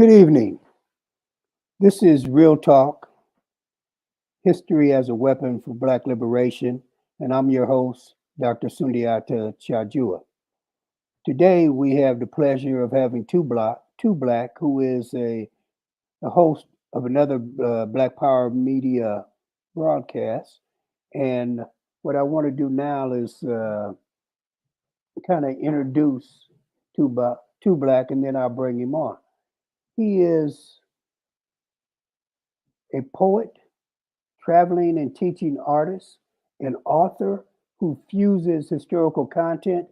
Good evening. This is Real Talk, History as a Weapon for Black Liberation, and I'm your host, Dr. Sundiata Chajua. Today we have the pleasure of having two black, who is a host of another Black Power Media broadcast. And what I want to do now is kind of introduce two black, and then I'll bring him on. He is a poet, traveling and teaching artist, an author who fuses historical content,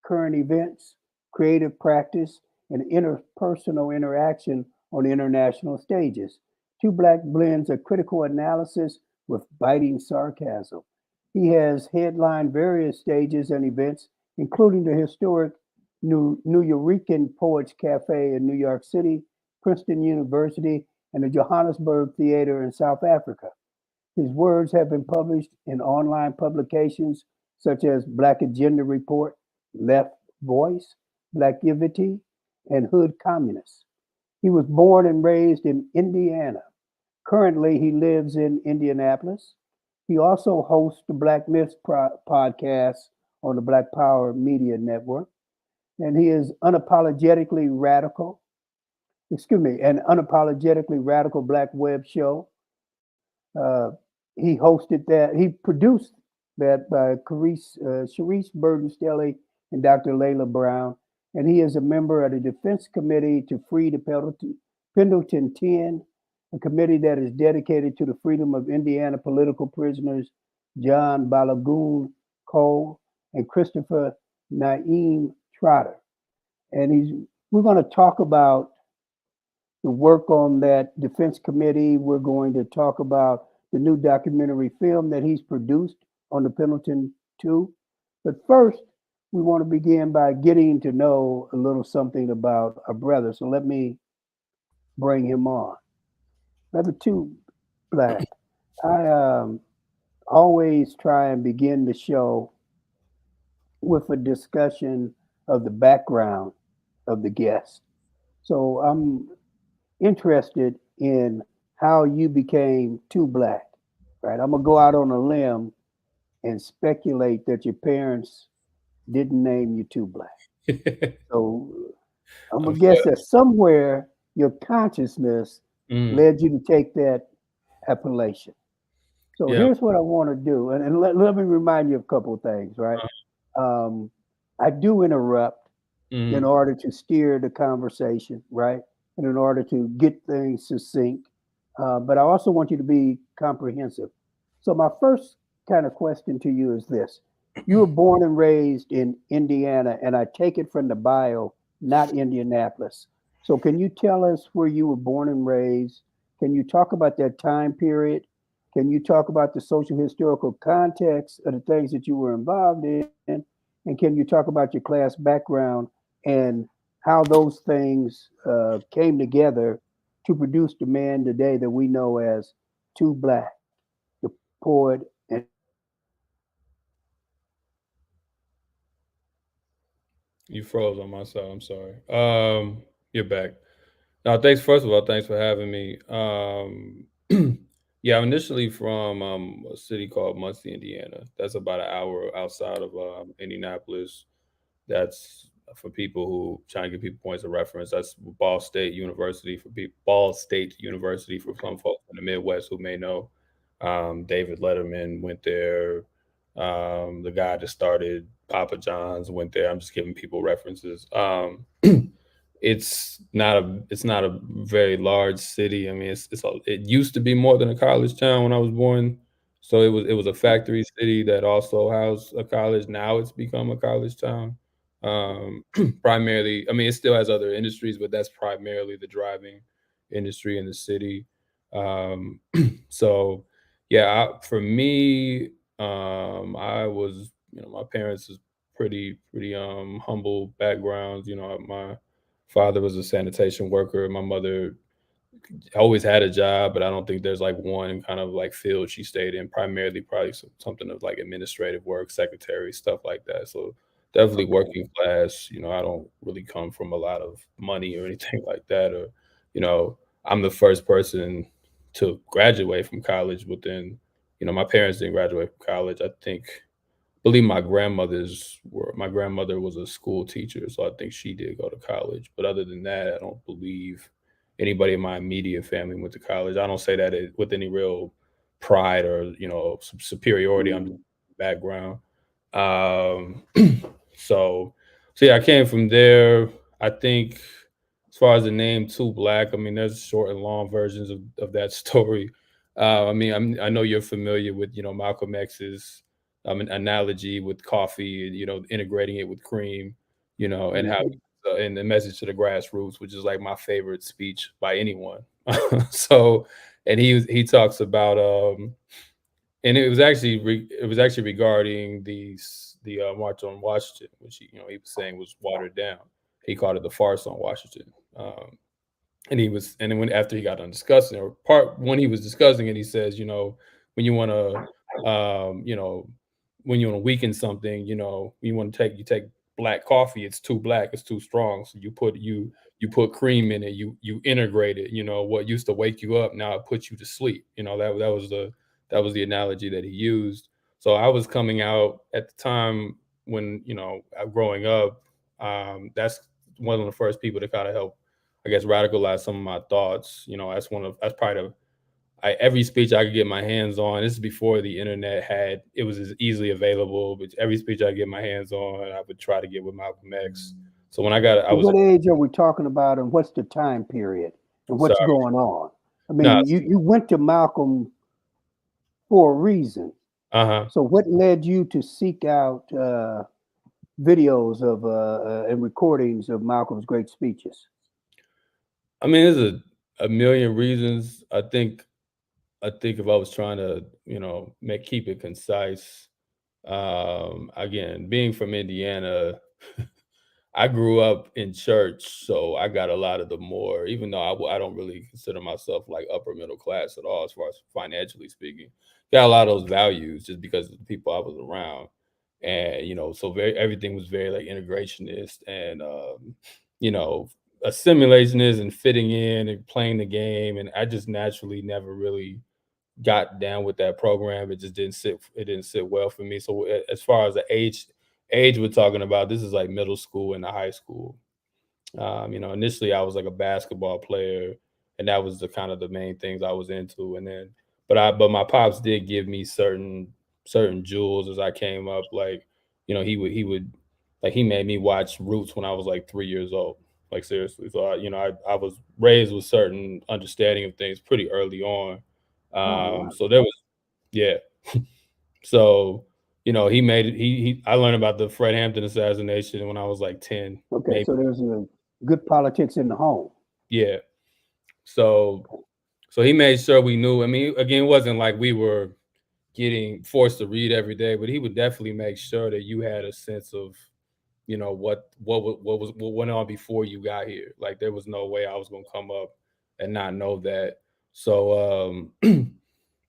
current events, creative practice, and interpersonal interaction on international stages. Two Black blends a critical analysis with biting sarcasm. He has headlined various stages and events, including the historic New Eurekan Poets Cafe in New York City, Princeton University, and the Johannesburg Theater in South Africa. His words have been published in online publications such as Black Agenda Report, Left Voice, Blackivity, and Hood Communists. He was born and raised in Indiana. Currently, he lives in Indianapolis. He also hosts the Black Myths podcast on the Black Power Media Network, and he is an unapologetically radical Black web show. Uh, he hosted that. He produced that by Sharice Burden-Stelly and Dr. Layla Brown, and he is a member of the Defense Committee to Free the Pendleton 10, a committee that is dedicated to the freedom of Indiana political prisoners John Balagoon Cole and Christopher Naeem Trotter. And we're going to talk about the work on that defense committee. We're going to talk about the new documentary film that he's produced on the Pendleton 2. But first, we want to begin by getting to know a little something about our brother. So let me bring him on. Brother Two Black, I always try and begin the show with a discussion of the background of the guest. So I'm interested in how you became Two Black, right? I'm gonna go out on a limb and speculate that your parents didn't name you Two Black. So I'm gonna Of guess that course. somewhere your consciousness Mm, led you to take that appellation. So yeah. here's what I want to do, and let me remind you of a couple of things, right? Um, I do interrupt in Mm, order to steer the conversation, right? And in order to get things succinct. But I also want you to be comprehensive. So, my first kind of question to you is this: you were born and raised in Indiana, and I take it from the bio, not Indianapolis. So, can you tell us where you were born and raised? Can you talk about that time period? Can you talk about the social historical context of the things that you were involved in? And can you talk about your class background and how those things came together to produce the man today that we know as Two Black, the poet and you froze on my side. I'm sorry. You're back. Now, thanks. First of all, thanks for having me. Yeah, I'm initially from a city called Muncie, Indiana. That's about an hour outside of Indianapolis. That's for people who trying to give people points of reference. That's Ball State University for people. Ball State University for some folks in the Midwest who may know. David Letterman went there. The guy that started Papa John's went there. I'm just giving people references. It's not a very large city. I mean, it used to be more than a college town when I was born. So it was a factory city that also housed a college. Now it's become a college town. Um, Primarily, I mean, it still has other industries, but that's primarily the driving industry in the city. Um, so yeah, for me, I was, my parents is pretty humble backgrounds. My father was a sanitation worker. My mother always had a job, but I don't think there's like one kind of like field she stayed in. Primarily, probably something of like administrative work, secretary, stuff like that. So definitely okay, working class. I don't really come from a lot of money or anything like that, or you know, I'm the first person to graduate from college within, my parents didn't graduate from college. I think believe my grandmother was a school teacher, so I think she did go to college. But other than that, I don't believe anybody in my immediate family went to college. I don't say that with any real pride or superiority. I'm just Mm. background. Um, so so yeah, I came from there. I think as far as the name Too Black, I mean, there's short and long versions of that story. I know you're familiar with Malcolm X's an analogy with coffee and integrating it with cream, and how Mhm. and the message to the grassroots, which is like my favorite speech by anyone. so, and he talks about and it was actually regarding the March on Washington, which he was saying was watered down. He called it the farce on Washington. And then when after he got done discussing or part when he was discussing it, he says, when you want to, when you want to weaken something, you take black coffee, it's too black, it's too strong. So you put cream in it, you integrate it. What used to wake you up now it puts you to sleep. That was the analogy that he used. So I was coming out at the time when growing up. That's one of the first people to kind of help, I guess, radicalize some of my thoughts. That's probably every speech I could get my hands on. This is before the internet it was as easily available. But every speech I get my hands on, I would try to get with Malcolm X. So when I So was what age are we talking about, and what's the time period, and what's sorry, going on? I no, mean, you went to Malcolm for a reason. uh huh. So what led you to seek out videos of and recordings of Malcolm's great speeches? I mean, there's a million reasons. I think if I was trying to, make keep it concise, again, being from Indiana, I grew up in church, so I got a lot of the more, even though I don't really consider myself like upper middle class at all, as far as financially speaking. Got a lot of those values just because of the people I was around, and so everything was very like integrationist and you know, assimilationist and fitting in and playing the game, and I just naturally never really got down with that program. It just didn't sit. It didn't sit well for me. So as far as the age we're talking about, this is like middle school and the high school. Initially I was like a basketball player, and that was the kind of the main things I was into. And then, but my pops did give me certain jewels as I came up. Like, he would like he made me watch Roots when I was like 3 years old. Like seriously. So I was raised with certain understanding of things pretty early on. Oh, wow. So there was yeah. So he made it. I learned about the Fred Hampton assassination when I was like 10, Okay, maybe. so there's a good politics in the home. Yeah. So he made sure we knew. I mean, again, it wasn't like we were getting forced to read every day, but he would definitely make sure that you had a sense of, what went on before you got here. Like there was no way I was gonna come up and not know that. So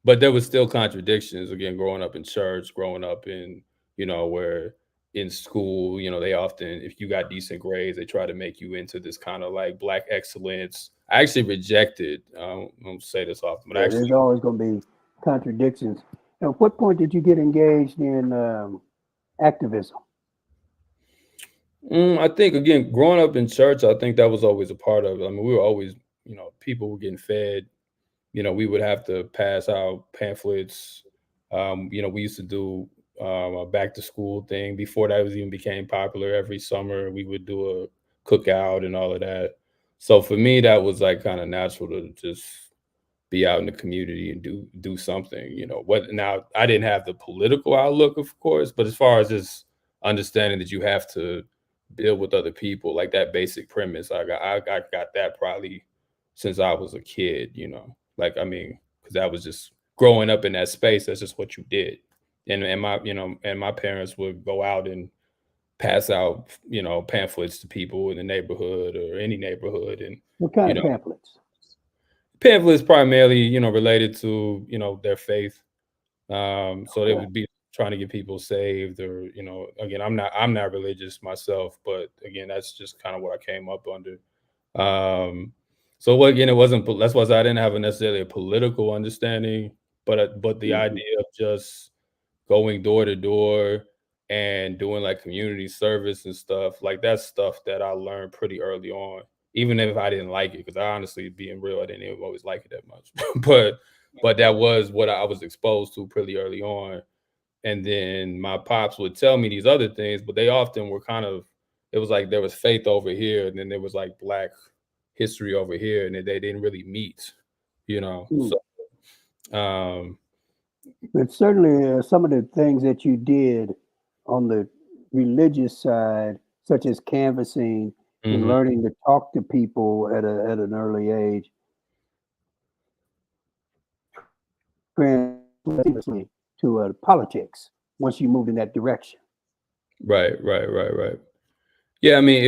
but there was still contradictions again growing up in church, growing up in, where in school, they often, if you got decent grades, they try to make you into this kind of like black excellence. I actually rejected, I don't say this often, but I Yeah, actually, there's always going to be contradictions. At what point did you get engaged in activism? I think again, growing up in church, I think that was always a part of it. I mean, we were always, people were getting fed. We would have to pass out pamphlets. We used to do a back to school thing before that was even became popular. Every summer, we would do a cookout and all of that. So for me, that was like kind of natural to just be out in the community and do something. What now? I didn't have the political outlook, of course, but as far as just understanding that you have to build with other people, like that basic premise, I got that probably since I was a kid. Like I mean, because that was just growing up in that space. That's just what you did, and my parents would go out and pass out pamphlets to people in the neighborhood or any neighborhood, and What kind you of know pamphlets? pamphlets primarily, related to, their faith. So they Okay. would be trying to get people saved or, again, I'm not religious myself, but again, that's just kind of what I came up under. Um, So what again, it wasn't that's why I didn't have a necessarily a political understanding, but the Hmm. idea of just going door to door and doing like community service and stuff, like that's stuff that I learned pretty early on, even if I didn't like it, because I honestly, being real, I didn't even always like it that much. But that was what I was exposed to pretty early on. And then my pops would tell me these other things, but they often were kind of, it was like there was faith over here, and then there was like black history over here, and they didn't really meet, you know. So um But certainly, some of the things that you did on the religious side, such as canvassing and mhm, learning to talk to people at an early age, seamlessly to politics once you moved in that direction. right. Yeah, I mean,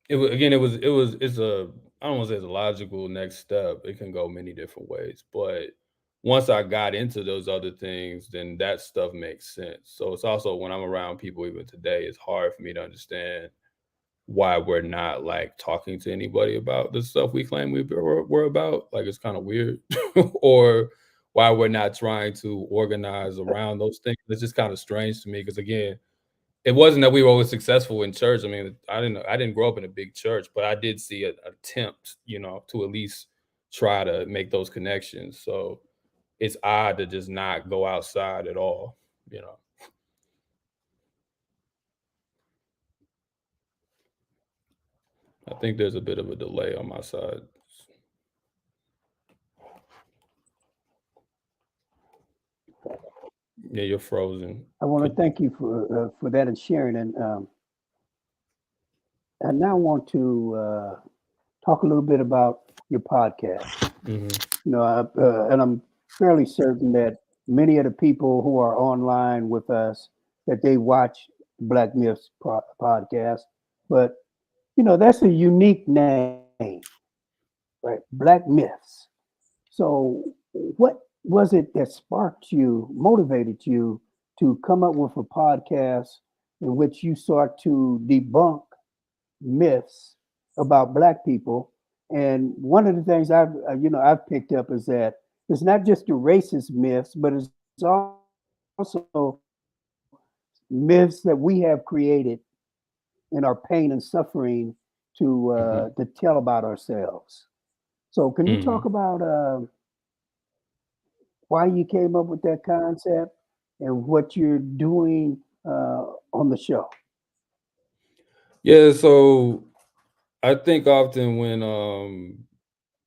it's a, I don't want to say it's a logical next step. It can go many different ways, but once I got into those other things, then that stuff makes sense. So it's also when I'm around people even today, it's hard for me to understand why we're not like talking to anybody about the stuff we claim we're about. Like it's kind of weird, or why we're not trying to organize around those things. It's just kind of strange to me because again, it wasn't that we were always successful in church. I mean, I didn't grow up in a big church, but I did see an attempt, to at least try to make those connections. So it's odd to just not go outside at all. You know, I think there's a bit of a delay on my side. Yeah, you're frozen. I want to Could, thank you for that and sharing. And I now want to talk a little bit about your podcast. mhm, And I'm fairly certain that many of the people who are online with us that they watch Black Myths podcast, but that's a unique name, right? Black Myths. So, what was it that sparked you, motivated you to come up with a podcast in which you sought to debunk myths about Black people? And one of the things I've picked up is that it's not just the racist myths, but it's also myths that we have created in our pain and suffering to mhm, tell about ourselves. So, can you talk mhm. about why you came up with that concept and what you're doing on the show? Yeah, so I think often when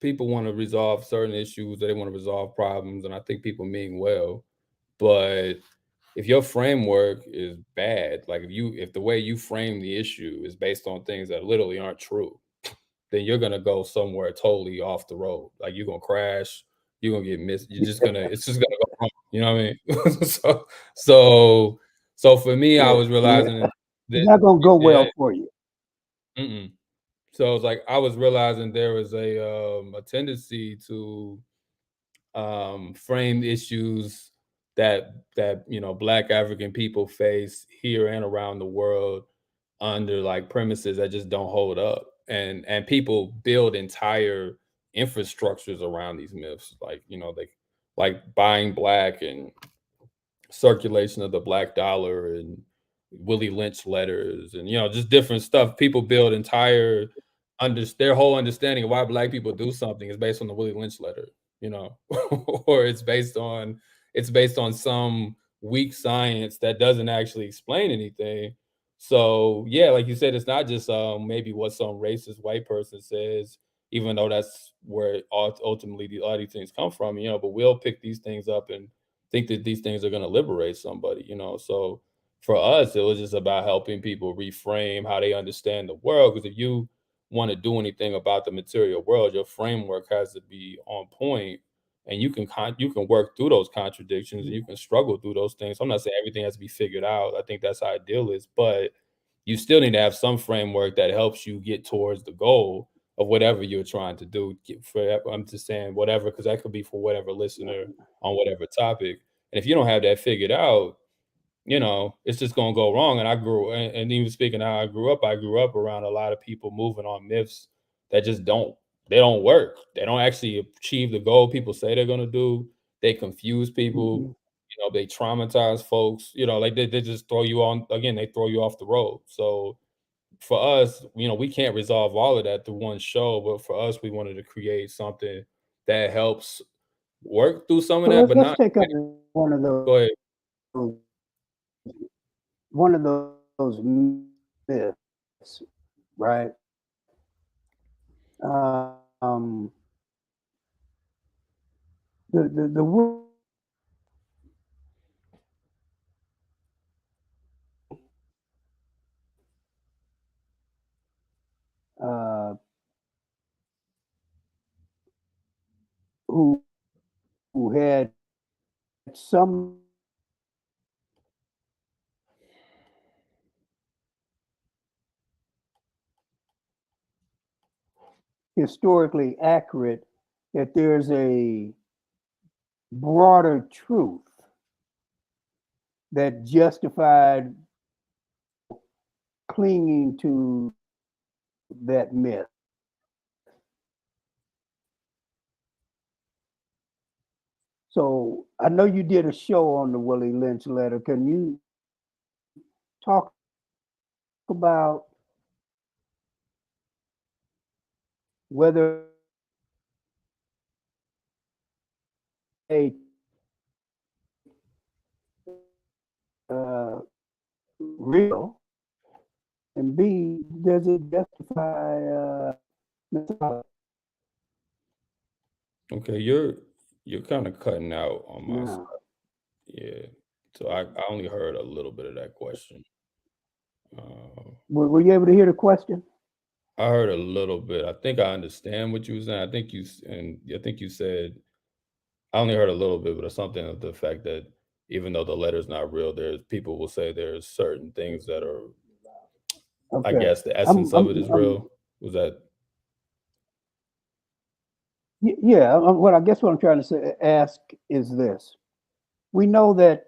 people want to resolve certain issues, they want to resolve problems, and I think people mean well, but if your framework is bad, like if the way you frame the issue is based on things that literally aren't true, then you're gonna go somewhere totally off the road. Like you're gonna crash, you're gonna get missed. It's just gonna go wrong. You know what I mean? So, so for me, I Yeah, was realizing it's that not going to go yeah, well for you. mm-mm. So it's like I was realizing there was a tendency to frame issues that Black African people face here and around the world under like premises that just don't hold up, and people build entire infrastructures around these myths, like like buying black and circulation of the black dollar and Willie Lynch letters and just different stuff. People build entire their whole understanding of why black people do something is based on the Willie Lynch letter, you know, or it's based on some weak science that doesn't actually explain anything. So yeah, like you said, it's not just maybe what some racist white person says, even though that's where ultimately all these things come from, but we'll pick these things up and think that these things are going to liberate somebody. So for us, it was just about helping people reframe how they understand the world. Because if you want to do anything about the material world, your framework has to be on point, and you can work through those contradictions and you can struggle through those things. I'm not saying everything has to be figured out. I think that's ideal is, but you still need to have some framework that helps you get towards the goal of whatever you're trying to do. I'm just saying whatever, because that could be for whatever listener on whatever topic. And if you don't have that figured out, it's just gonna go wrong. And even speaking how I grew up around a lot of people moving on myths that just don't. they don't work. They don't actually achieve the goal people say they're gonna do. They confuse people. Mhm. They traumatize folks. Like they just throw you on again. They throw you off the road. So for us, we can't resolve all of that through one show. But for us, we wanted to create something that helps work through some of So that, but let's not. take up one of Go those ahead. one of those myths, right? Um, the uh, who had some historically accurate, that there's a broader truth that justified clinging to that myth. So I know you did a show on the Willie Lynch letter. Can you talk about whether a real, and B, does it justify mythology? Okay, you're kind of cutting out on my side. Yeah. Yeah. So I only heard a little bit of that question. Uh, Were you able to hear the question? I heard a little bit. I think I understand what you were saying. I think you said I only heard a little bit, but it's something of the fact that even though the letter's not real, there's people will say there's certain things that are, I Okay. guess, the I'm, essence of I'm, it is I'm real. Was that? yeah. What I guess what I'm trying to ask is this: we know that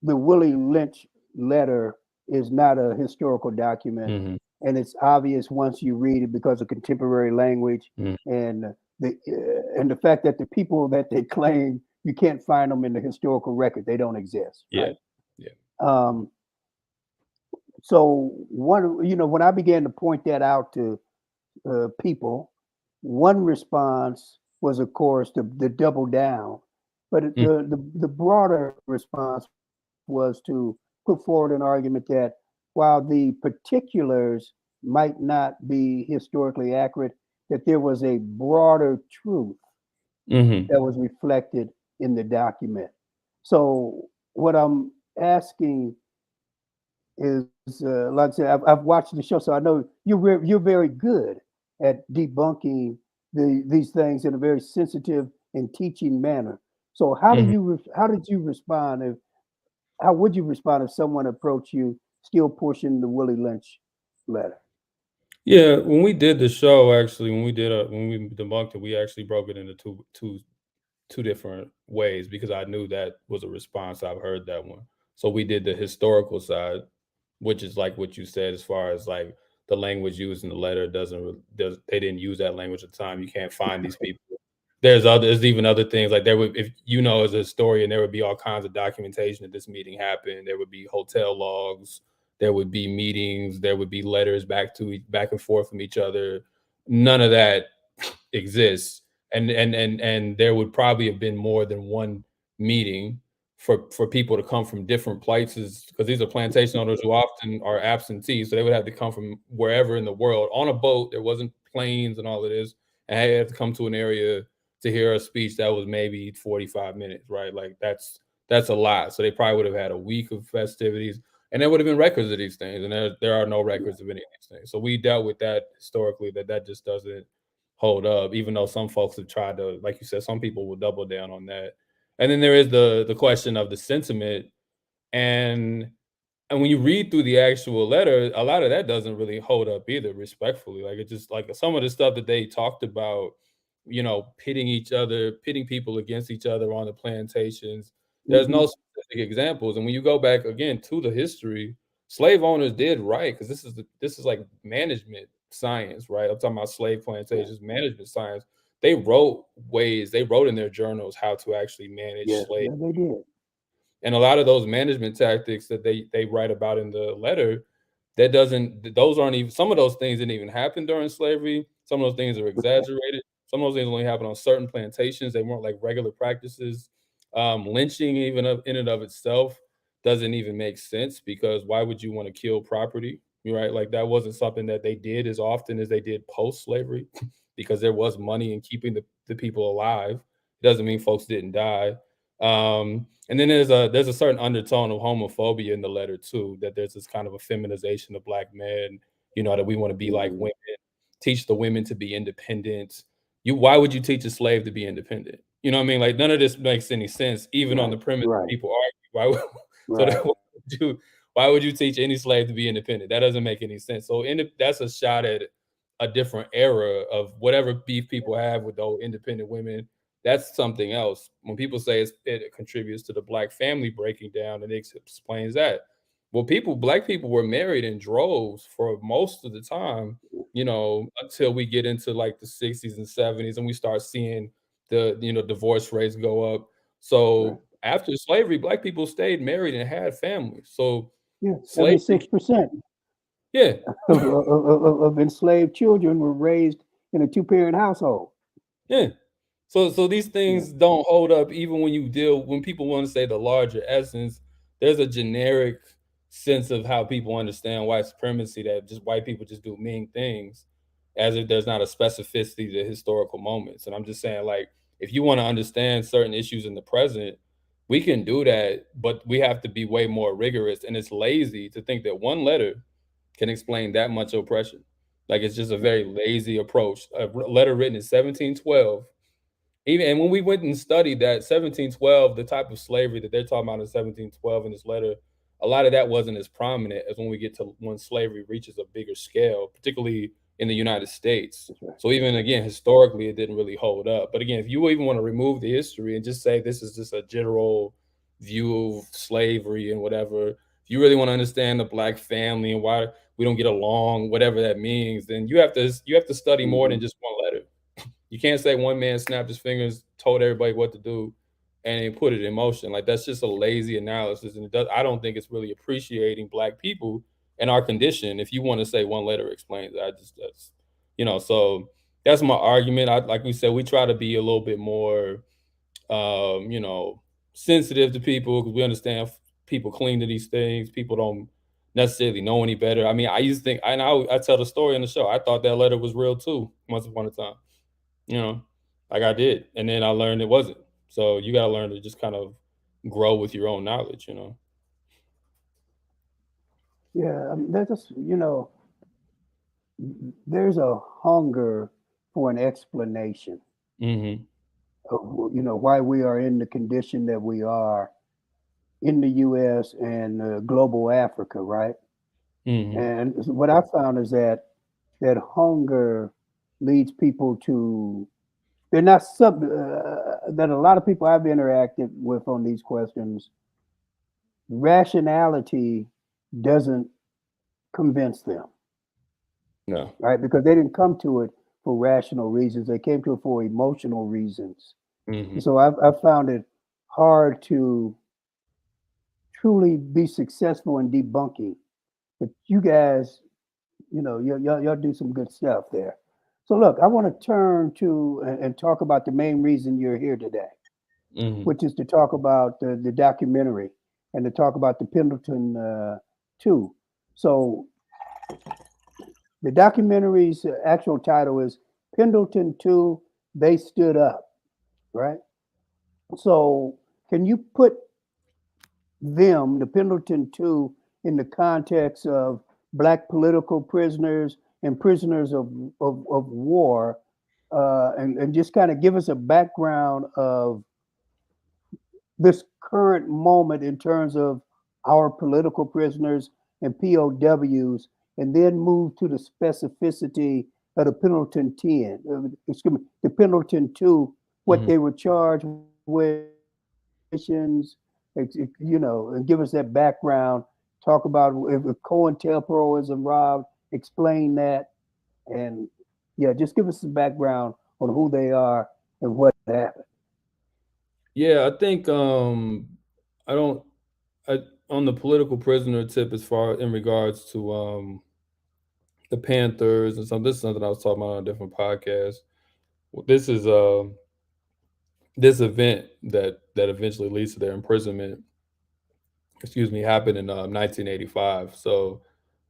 the Willie Lynch letter is not a historical document, Hmm. and it's obvious once you read it because of contemporary language Hmm. and the fact that the people that they claim, you can't find them in the historical record; they don't exist, Yeah. right? Yeah. Um, so when I began to point that out to people, one response was, of course, the double down, but Mm. the broader response was to put forward an argument that while the particulars might not be historically accurate, that there was a broader truth Hmm. that was reflected in the document. So what I'm asking is, like I said, I've watched the show, so I know you're very good at debunking these things in a very sensitive and teaching manner. So Hmm. how did you respond if how would you respond if someone approached you still pushing the Willie Lynch letter? Yeah, when we did the show, actually, when we debunked it, we actually broke it into two different ways because I knew that was a response. I've heard that one. So we did the historical side, which is like what you said, as far as like the language used in the letter they didn't use that language at the time. You can't find these people. There's even other things like there would if as a historian, there would be all kinds of documentation that this meeting happened. There would be hotel logs, there would be meetings, there would be letters back and forth from each other. None of that exists, and there would probably have been more than one meeting for people to come from different places because these are plantation owners who often are absentee, so they would have to come from wherever in the world on a boat. There wasn't planes and all of this, and they had to come to an area to hear a speech that was maybe 45 minutes, right? Like that's a lot. So they probably would have had a week of festivities, and there would have been records of these things, and there are no records of any of these things. So we dealt with that historically, that just doesn't hold up, even though some folks have tried to, like you said, some people will double down on that. And then there is the question of the sentiment, and and when you read through the actual letter, a lot of that doesn't really hold up either, respectfully. Like it just like some of the stuff that they talked about, pitting people against each other on the plantations. There's no Hmm. specific examples. And when you go back again to the history, slave owners did right because this is like management science, right? I'm talking about slave plantations, management science. They wrote in their journals how to actually manage Yeah, slaves. yeah, they did. And a lot of those management tactics that they write about in the letter, that doesn't those aren't even some of those things didn't even happen during slavery. Some of those things are Right, exaggerated. Some of those things only happen on certain plantations. They weren't like regular practices. Lynching, even in and of itself, doesn't even make sense because why would you want to kill property? Right? Like that wasn't something that they did as often as they did post slavery because there was money in keeping the people alive. It doesn't mean folks didn't die. And then there's a certain undertone of homophobia in the letter too, that there's this kind of a feminization of black men, that we want to be like mm, women, teach the women to be independent. Why would you teach a slave to be independent? You know what I mean? Like none of this makes any sense, even on the right, premise that right, people argue. Why would, so that, right. why would you teach any slave to be independent? That doesn't make any sense. So that's a shot at a different era of whatever beef people have with those independent women. That's something else. When people say it contributes to the black family breaking down, and it explains that. Well, black people were married in droves for most of the time, until we get into like the 60s and 70s and we start seeing the divorce rates go up. Right. So after slavery, black people stayed married and had families. So Yeah, slavery, 76% yeah, of enslaved children were raised in a two-parent household. yeah. So these Yeah, things don't hold up even when people want to say the larger essence, there's a generic sense of how people understand white supremacy that just white people just do mean things, as if there's not a specificity to historical moments. And I'm just saying, like, if you want to understand certain issues in the present, we can do that, but we have to be way more rigorous. And it's lazy to think that one letter can explain that much oppression. Like it's just a very lazy approach. A letter written in 1712, even and when we went and studied that 1712, the type of slavery that they're talking about in 1712 in this letter, a lot of that wasn't as prominent as when we get to when slavery reaches a bigger scale, particularly in the United States. that's right. So even again, historically, it didn't really hold up. But again, if you even want to remove the history and just say this is just a general view of slavery and whatever, if you really want to understand the black family and why we don't get along, whatever that means, then you have to study more Hmm. than just one letter. You can't say one man snapped his fingers, told everybody what to do, and then put it in motion. Like that's just a lazy analysis, and I don't think it's really appreciating black people and our condition. If you want to say one letter explains it, so that's my argument. Like we said, we try to be a little bit more, um, you know, sensitive to people because we understand people cling to these things. People don't necessarily know any better. I mean, I used to think, and I tell the story in the show. I thought that letter was real too, once upon a time, you know, like I did. And then I learned it wasn't. So you got to learn to just kind of grow with your own knowledge. Yeah, there's just, there's a hunger for an explanation Mhm. of, why we are in the condition that we are in the U.S. and global Africa, right? Mhm. And what I found is that hunger leads people to they're not that a lot of people I've interacted with on these questions, rationality doesn't convince them, No. right? Because they didn't come to it for rational reasons; they came to it for emotional reasons. And Mhm. so I've found it hard to truly be successful in debunking. But you guys, y'all do some good stuff there. So look, I want to turn to and talk about the main reason you're here today, Mhm. which is to talk about the documentary and to talk about the Pendleton 2. So the documentary's actual title is Pendleton 2, They Stood Up, right? So can you put them, the Pendleton 2, in the context of black political prisoners and prisoners of war, and just kind of give us a background of this current moment in terms of our political prisoners and POWs, and then move to the specificity of the Pendleton 10, excuse me, the Pendleton 2, what Mhm. they were charged with, missions, and give us that background. Talk about if COINTELPRO is involved, explain that, And yeah, just give us some background on who they are and what happened. Yeah, I think I don't I on the political prisoner tip as far in regards to the Panthers and some this is something I was talking about on a different podcast. Well, this event that eventually leads to their imprisonment, excuse me, happened in 1985. So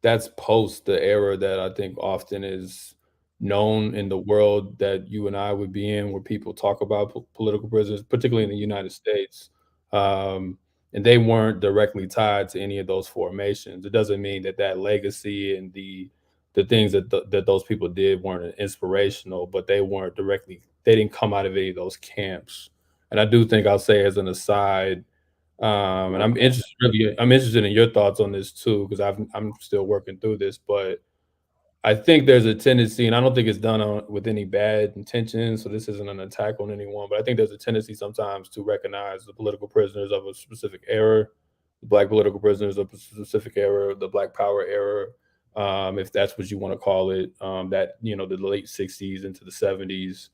that's post the era that I think often is known in the world that you and I would be in, where people talk about political prisoners, particularly in the United States. Um, and they weren't directly tied to any of those formations. It doesn't mean that that legacy and the things that that those people did weren't inspirational, but they weren't directly. They didn't come out of any of those camps. And I do think I'll say as an aside, and Okay. I'm interested in your thoughts on this too, because I'm still working through this, but I think there's a tendency, and I don't think it's done with any bad intentions, so this isn't an attack on anyone, but I think there's a tendency sometimes to recognize the political prisoners of a specific era, the black political prisoners of a specific era, the Black Power era, if that's what you want to call it, that the late '60s into the '70s,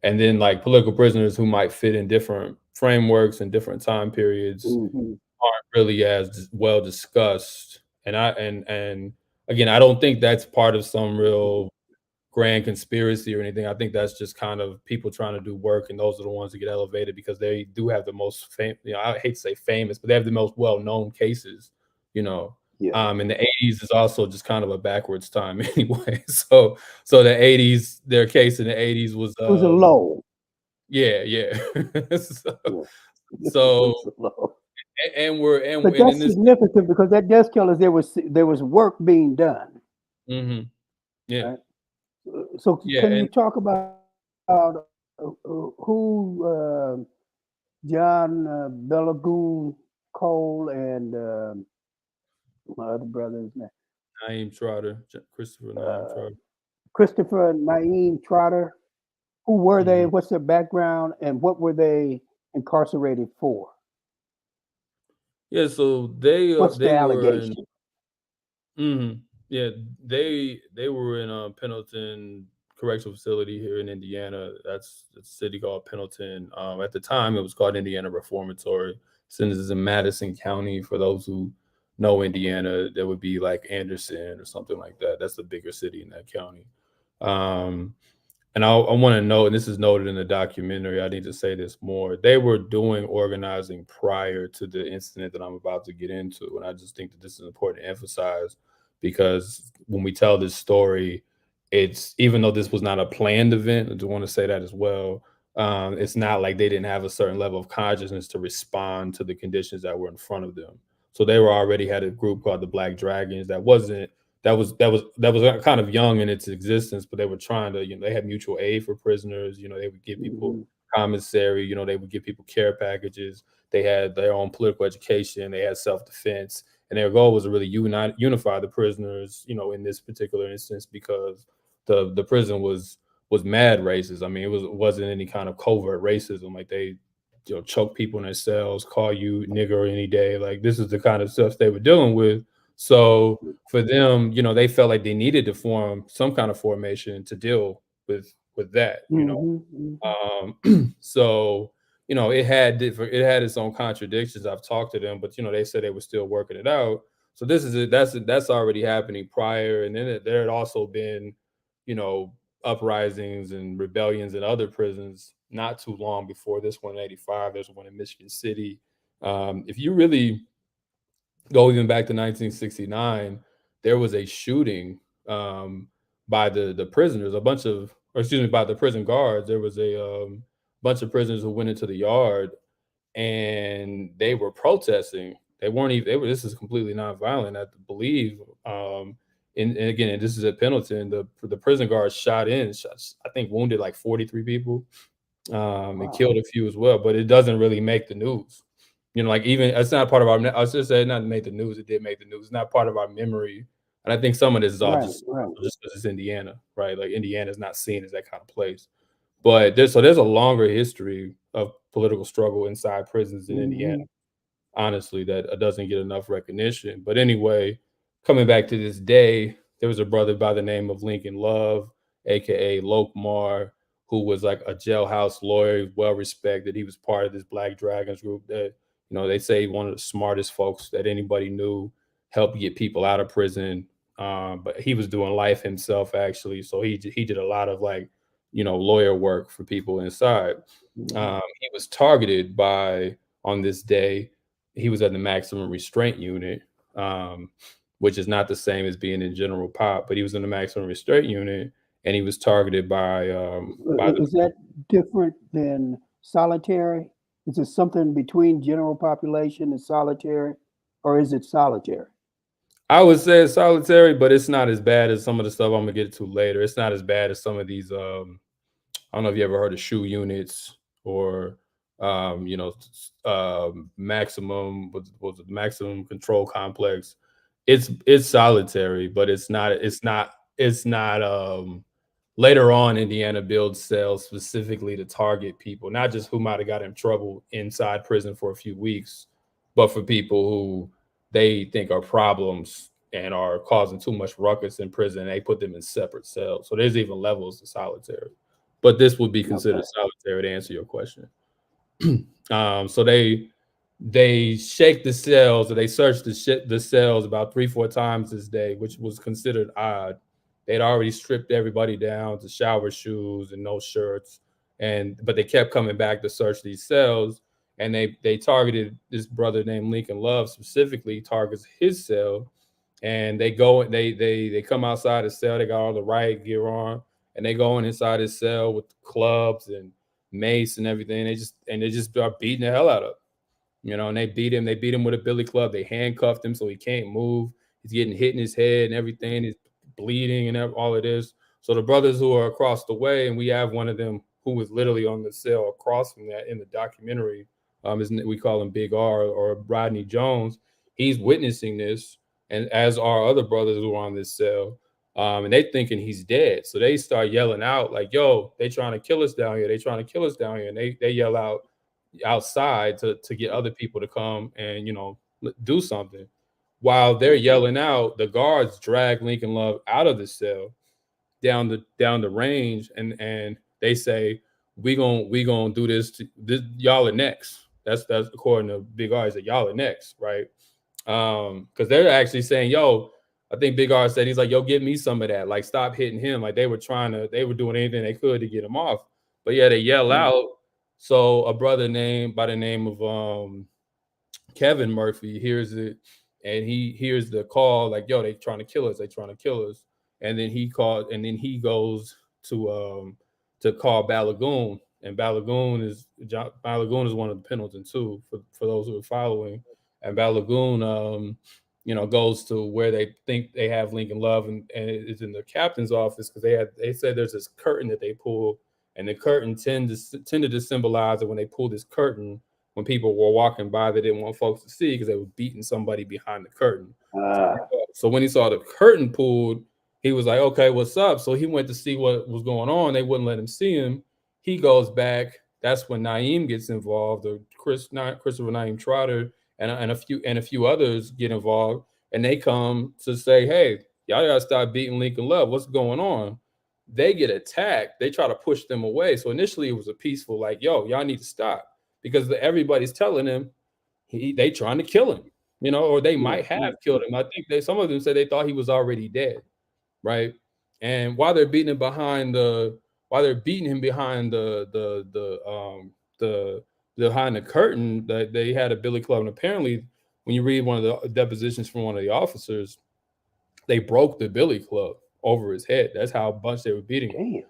and then like political prisoners who might fit in different frameworks and different time periods Hmm. aren't really as well discussed. And again, I don't think that's part of some real grand conspiracy or anything. I think that's just kind of people trying to do work, and those are the ones that get elevated because they do have the most I hate to say famous, but they have the most well-known cases, you know. Yeah. And the '80s is also just kind of a backwards time anyway. So the '80s, their case in the '80s was It was a low. yeah, yeah. so, Yeah. It so was a low. and we're But and in that's this significant because that does tell us there was work being done. hmm yeah. Right? So Yeah, can you and talk about who John Belagoon Cole and my other brother's name, Naeem Trotter, Christopher Naeem uh, Trotter. Christopher Naeem Trotter? Who were they? Mhm. What's their background? And what were they incarcerated for? Yeah, so What's the they were in allegation? mhm. Yeah, they were in, Pendleton Correctional Facility here in Indiana. That's a city called Pendleton. At the time, it was called Indiana Reformatory. Since it's in Madison County, for those who know Indiana, there would be like Anderson or something like that. That's the bigger city in that county. Um, and I want to note, and this is noted in the documentary, I need to say this more. They were doing organizing prior to the incident that I'm about to get into. And I just think that this is important to emphasize because when we tell this story, it's even though this was not a planned event, I do want to say that as well. It's not like they didn't have a certain level of consciousness to respond to the conditions that were in front of them. So they were already had a group called the Black Dragons that was kind of young in its existence, but they were trying to, they had mutual aid for prisoners. They would give people Hmm. commissary. They would give people care packages. They had their own political education. They had self defense, and their goal was to really unify the prisoners. In this particular instance, because the prison was mad racist. I mean, it wasn't any kind of covert racism. Like they choke people in their cells, call you nigger any day. Like this is the kind of stuff they were dealing with. So for them, they felt like they needed to form some kind of formation to deal with that. Hmm. Hmm. So it had its own contradictions. I've talked to them, but they said they were still working it out. So this is it. That's already happening prior, and then there had also been, you know, uprisings and rebellions in other prisons not too long before this one in '85. There's one in Michigan City. If you really go even back to 1969, there was a shooting by the prisoners, a bunch of, or excuse me, by the prison guards. There was a bunch of prisoners who went into the yard and they were protesting. They weren't even. They were. This is completely nonviolent, I believe. And again, and this is at Pendleton. The prison guards shot in. I think wounded like 43 people and Wow. killed a few as well. But it doesn't really make the news. Like even it's not part of our. I was just saying not make the news. It did make the news. It's not part of our memory. And I think some of this is all Right. just Right. just because it's Indiana, right? Like Indiana is not seen as that kind of place. But there's a longer history of political struggle inside prisons in Indiana, Hmm. honestly, that doesn't get enough recognition. But anyway, coming back to this day, there was a brother by the name of Lincoln Love, aka Lokmar, who was like a jailhouse lawyer, well respected. He was part of this Black Dragons group that, they say one of the smartest folks that anybody knew, helped get people out of prison. But he was doing life himself actually, so he did a lot of like, lawyer work for people inside. Mhm. He was targeted by on this day. He was at the maximum restraint unit, um, which is not the same as being in general pop, but he was in the maximum restraint unit, and he was targeted by the Is that different than solitary? Is it something between general population and solitary, or is it solitary? I would say it's solitary, but it's not as bad as some of the stuff I'm gonna get to later. It's not as bad as some of these. I don't know if you ever heard of shoe units or, maximum was it maximum control complex. It's solitary, but it's not. Later on, Indiana builds cells specifically to target people, not just who might have got in trouble inside prison for a few weeks, but for people who they think are problems and are causing too much ruckus in prison. They put them in separate cells. So there's even levels to solitary, but this would be considered Okay. solitary to answer your question. So they shake the cells, or they search the cells about 3-4 times this day, which was considered odd. They'd already stripped everybody down to shower shoes and no shirts, and but they kept coming back to search these cells, and they targeted this brother named Lincoln Love specifically, targets his cell, and they go they come outside his cell. They got all the riot gear on, and they go in inside his cell with clubs and mace and everything. They just start beating the hell out of him. And they beat him. They beat him with a billy club. They handcuffed him so he can't move. He's getting hit in his head and everything. He's bleeding and all of this. So the brothers who are across the way, and we have one of them who was literally on the cell across from that in the documentary. We call him Big R, or Rodney Jones. He's witnessing this, and as are other brothers who are on this cell. And they thinking he's dead. So they start yelling out like, "Yo, they trying to kill us down here. They trying to kill us down here." And they yell out outside to get other people to come and do something. While they're yelling out, the guards drag Lincoln Love out of the cell down the range, and they say, we gonna do this, y'all are next. That's according to Big R, that y'all are next, right? Because they're actually saying, yo, I think Big R said, he's like, yo, give me some of that. Like, stop hitting him. Like, they were doing anything they could to get him off. But yeah, they yell Mm. out. So a brother named by the name of Kevin Murphy hears it, and he hears the call like, "Yo, they trying to kill us. They trying to kill us." And then he goes to call Balagoon, and Balagoon is one of the Pendleton too, for those who are following. And Balagoon, goes to where they think they have Lincoln Love, and it's in the captain's office, because they said there's this curtain that they pull, and the curtain tended to symbolize that when they pulled this curtain, when people were walking by, they didn't want folks to see because they were beating somebody behind the curtain. Ah, So when he saw the curtain pulled, he was like, "Okay, what's up?" So he went to see what was going on. They wouldn't let him see him. He goes back. That's when Naeem gets involved, or Christopher Naeem Trotter, and a few others get involved, and they come to say, "Hey, y'all gotta stop beating Lincoln Love. What's going on?" They get attacked. They try to push them away. So initially, it was a peaceful, like, "Yo, y'all need to stop," because everybody's telling him they trying to kill him, or they yeah, might have yeah. killed him. I think some of them said they thought he was already dead, right? And while they're beating him behind the behind the curtain, that they had a billy club, and apparently, when you read one of the depositions from one of the officers, they broke the billy club over his head. That's how much they were beating him. Damn.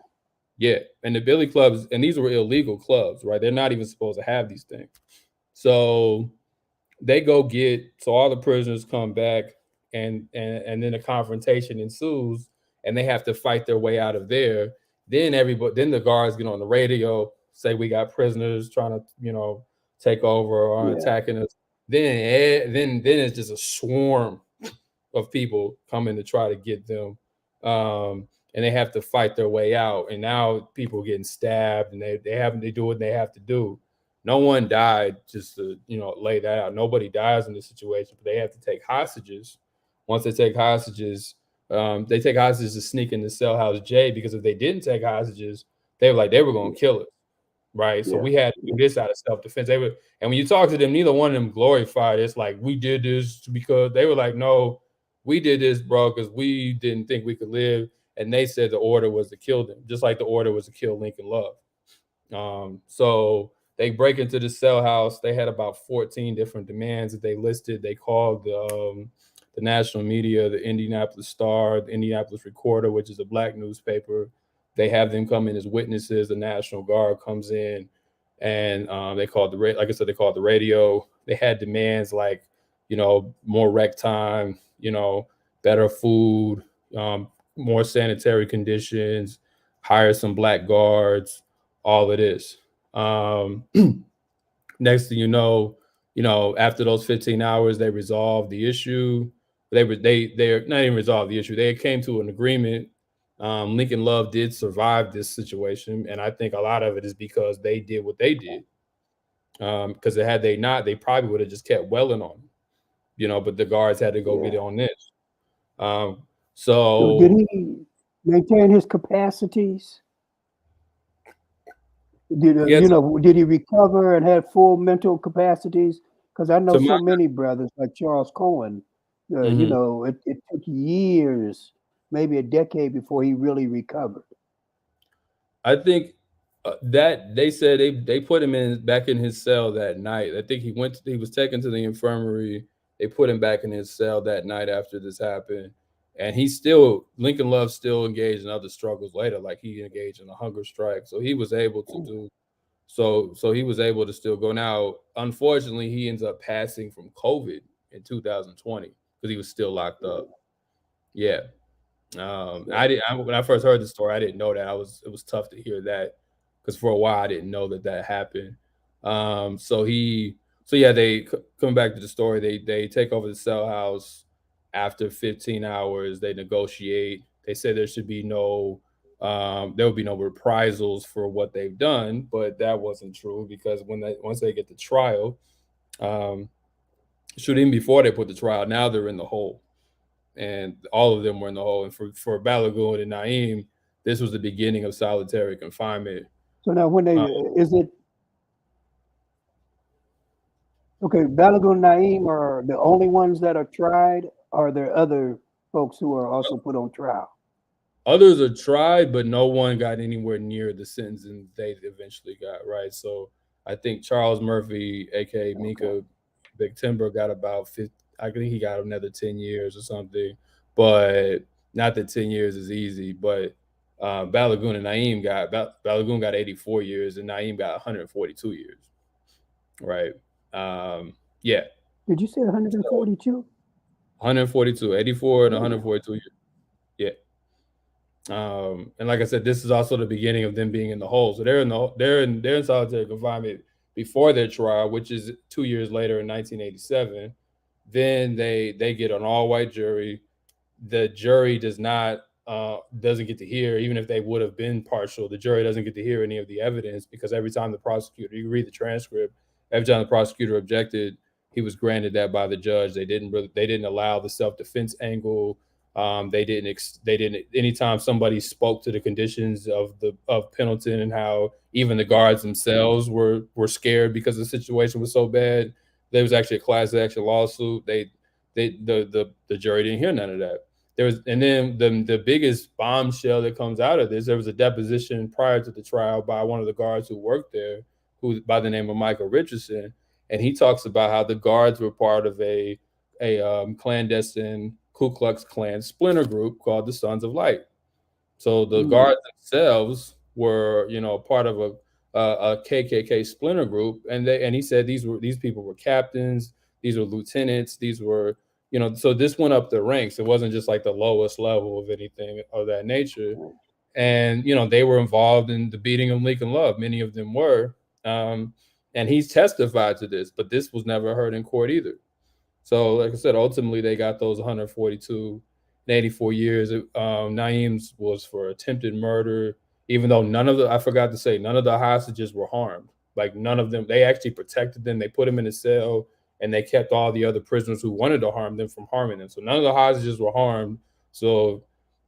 Yeah, and the billy clubs, and these were illegal clubs, right? They're not even supposed to have these things. So so all the prisoners come back, and then a confrontation ensues, and they have to fight their way out of there. Then the guards get on the radio, say we got prisoners trying to take over or Yeah. attacking us. Then it's just a swarm of people coming to try to get them. And they have to fight their way out. And now people are getting stabbed, and they do what they have to do. No one died, just to lay that out. Nobody dies in this situation, but they have to take hostages. Once they take hostages, They take hostages to sneak into cell house J, because if they didn't take hostages, they were like they were Yeah. gonna kill us, right? So Yeah. we had to do Yeah. this out of self defense. They were, and when you talk to them, neither one of them glorified. It's like we did this because they were like, no, we did this, bro, because we didn't think we could live. And they said the order was to kill them, just like the order was to kill Lincoln Love. So they break into the cell house. They had about 14 different demands that they listed. They called the national media, the Indianapolis Star, the Indianapolis Recorder, which is a black newspaper. They have them come in as witnesses. The National Guard comes in, and they called like I said, they called the radio. They had demands like, more rec time, better food, more sanitary conditions, hire some black guards, all of this. Um, Next thing after those 15 hours, they resolved the issue. They're not even resolved the issue. They came to an agreement. Lincoln Love did survive this situation, and I think a lot of it is because they did what they did. Because had they not, they probably would have just kept welling on them, But the guards had to go Yeah. get on this. Um, So did so he maintain his capacities? yes, Did he recover and have full mental capacities? Because I know to my, so many brothers like Charles Cohen. mhm. It took years, maybe a decade before he really recovered. I think that they said they put him back in his cell that night. I think he was taken to the infirmary. They put him back in his cell that night after this happened, and Lincoln Love still engaged in other struggles later, like he engaged in a hunger strike. So he was able to do so he was able to still go. Now, unfortunately, he ends up passing from COVID in 2020 because he was still locked up. Yeah. So, When I first heard the story, I didn't know that. It was tough to hear that because for a while I didn't know that happened. So yeah, coming back to the story, they take over the cell house after 15 hours. They negotiate. They say there will be no reprisals for what they've done, but that wasn't true because once they get to trial, um, shooting before they put the trial, now they're in the hole, and all of them were in the hole. And for Balagoon and Naeem, this was the beginning of solitary confinement. so now when Uh, is it okay? Balagoon Naeem are the only ones that are tried. Are there other folks who are also put on trial? Others are tried, but no one got anywhere near the sentencing they eventually got. Right, so I think Charles Murphy, aka Okay. Minka Big Timber, got about 50. I think he got another 10 years or something, but not that 10 years is easy. But Balagoon and Naeem Balagoon got 84 years, and Naeem got 142 years. Right. Yeah. Did you say So 142? 142, 84 and Oh, 142 years. Yeah. And like I said, this is also the beginning of them being in the hole. So they're in solitary confinement before their trial, which is 2 years later in 1987. Then they get an all white jury. The jury doesn't get to hear, even if they would have been partial. The jury doesn't get to hear any of the evidence because every time the prosecutor, you read the transcript, every time the prosecutor objected, he was granted that by the judge. They didn't allow the self defense angle. They didn't. Anytime somebody spoke to the conditions of Pendleton and how even the guards themselves were scared because the situation was so bad, there was actually a class action lawsuit. The jury didn't hear none of that. And then the biggest bombshell that comes out of this, there was a deposition prior to the trial by one of the guards who worked there, who by the name of Michael Richardson, and he talks about how the guards were part of a clandestine Ku Klux Klan splinter group called the Sons of Light. So the mm, guards themselves were, part of a KKK splinter group, and he said these people were captains, these were lieutenants, these were, so this went up the ranks. It wasn't just like the lowest level of anything of that nature. And they were involved in the beating of Lincoln Love. Many of them were, um, and he's testified to this, but this was never heard in court either. So, like I said, ultimately they got those 142 and 84 years. Naeem's was for attempted murder, even though I forgot to say, none of the hostages were harmed. Like none of them, they actually protected them. They put them in a cell and they kept all the other prisoners who wanted to harm them from harming them. So none of the hostages were harmed. So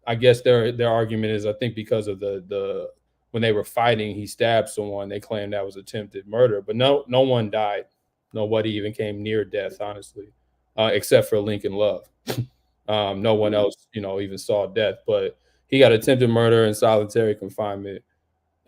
I guess their argument is, I think because of the when they were fighting, he stabbed someone. They claimed that was attempted murder, but no one died. Nobody even came near death, honestly, except for Lincoln Love. No one Mm. else, even saw death. But he got attempted murder and solitary confinement,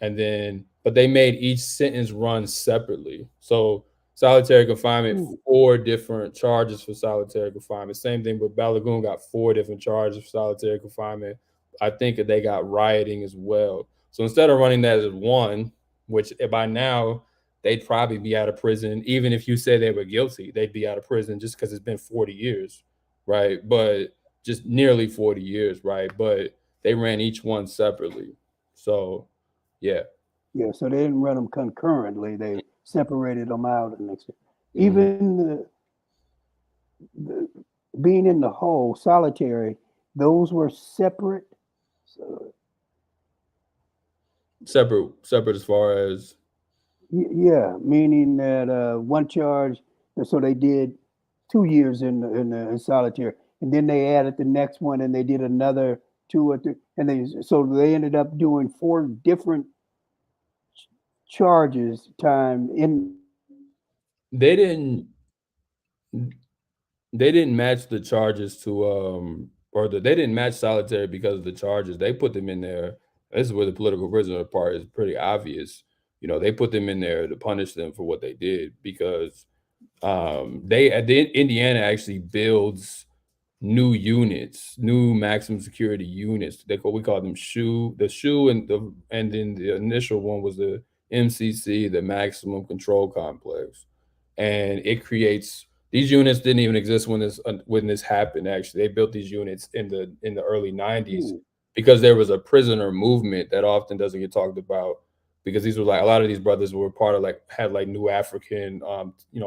and then but they made each sentence run separately. So solitary confinement, Mm. four different charges for solitary confinement. Same thing with Balagoon, got four different charges for solitary confinement. I think that they got rioting as well. So instead of running that as one, which by now they'd probably be out of prison, even if you say they were guilty, they'd be out of prison just because it's been 40 years, right? But just nearly 40 years, right? But they ran each one separately. So yeah. Yeah, so they didn't run them concurrently. They separated them out, and Mhm. even the being in the hole, solitary, those were separate. So, Separate as far as yeah, meaning that one charge, so they did 2 years in solitary, and then they added the next one, and they did another 2 or 3, and they ended up doing 4 different charges time in they didn't they didn't match the charges to they didn't match solitary because of the charges. They put them in there. This is where the political prisoner part is pretty obvious. They put them in there to punish them for what they did because they at the Indiana actually builds new units, new maximum security units. We call them the shoe, and then the initial one was the MCC, the maximum control complex, and it creates these units didn't even exist when this happened. Actually, they built these units in the early '90s mm, because there was a prisoner movement that often doesn't get talked about because these were like a lot of these brothers were part of like had like new African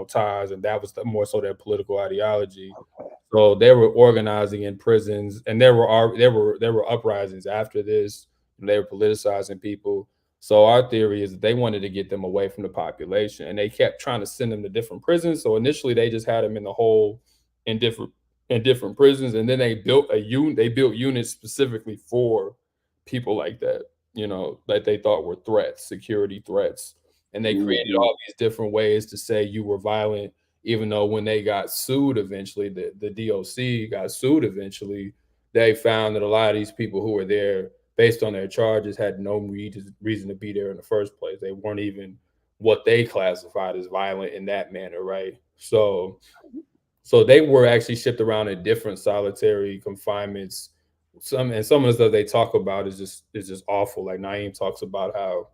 ties, and that was more so their political ideology. So they were organizing in prisons, and there were uprisings after this. And they were politicizing people. So our theory is that they wanted to get them away from the population, and they kept trying to send them to different prisons. So initially, they just had them in the hole in different prisons, and then they built units specifically for people like that, that they thought were threats, security threats, and they created mhm. all these different ways to say you were violent, even though when they got sued eventually, the DOC got sued eventually, they found that a lot of these people who were there based on their charges had no reason to be there in the first place. They weren't even what they classified as violent in that manner, right? So they were actually shipped around in different solitary confinements. Some of the stuff they talk about is just awful. Like Naeem talks about how,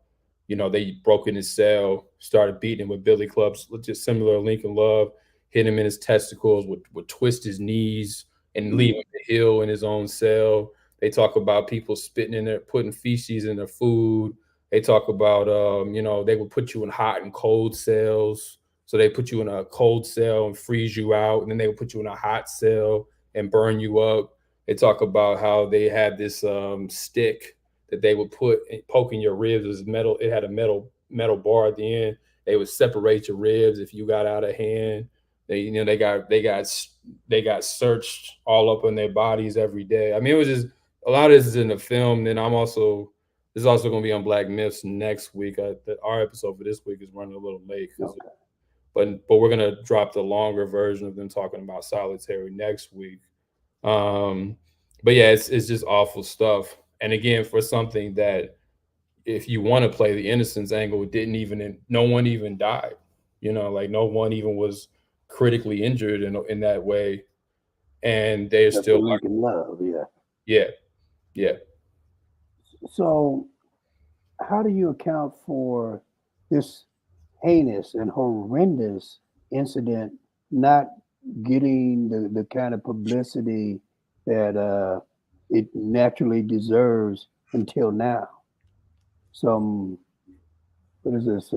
they broke in his cell, started beating him with billy clubs, just similar to Lincoln Love, hit him in his testicles, would twist his knees and leave Mm. him to heal in his own cell. They talk about people spitting in there, putting feces in their food. They talk about, they would put you in hot and cold cells. So they put you in a cold cell and freeze you out, and then they would put you in a hot cell and burn you up. They talk about how they had this stick that they would poke in your ribs. It was metal. It had a metal bar at the end. They would separate your ribs if you got out of hand. They got searched all up on their bodies every day. I mean, it was just a lot of this is in the film. Then this is also going to be on Black Myths next week. Our episode for this week is running a little late because Okay. but we're gonna drop the longer version of them talking about solitary next week. Um, but yeah, it's just awful stuff. And again, for something that if you want to play the innocence angle, it didn't even no one even died. Like no one even was critically injured in that way, and they're Except for still Lincoln Love, yeah. yeah, yeah. So, how do you account for this heinous and horrendous incident not getting the kind of publicity that it naturally deserves until now? Some, what is this,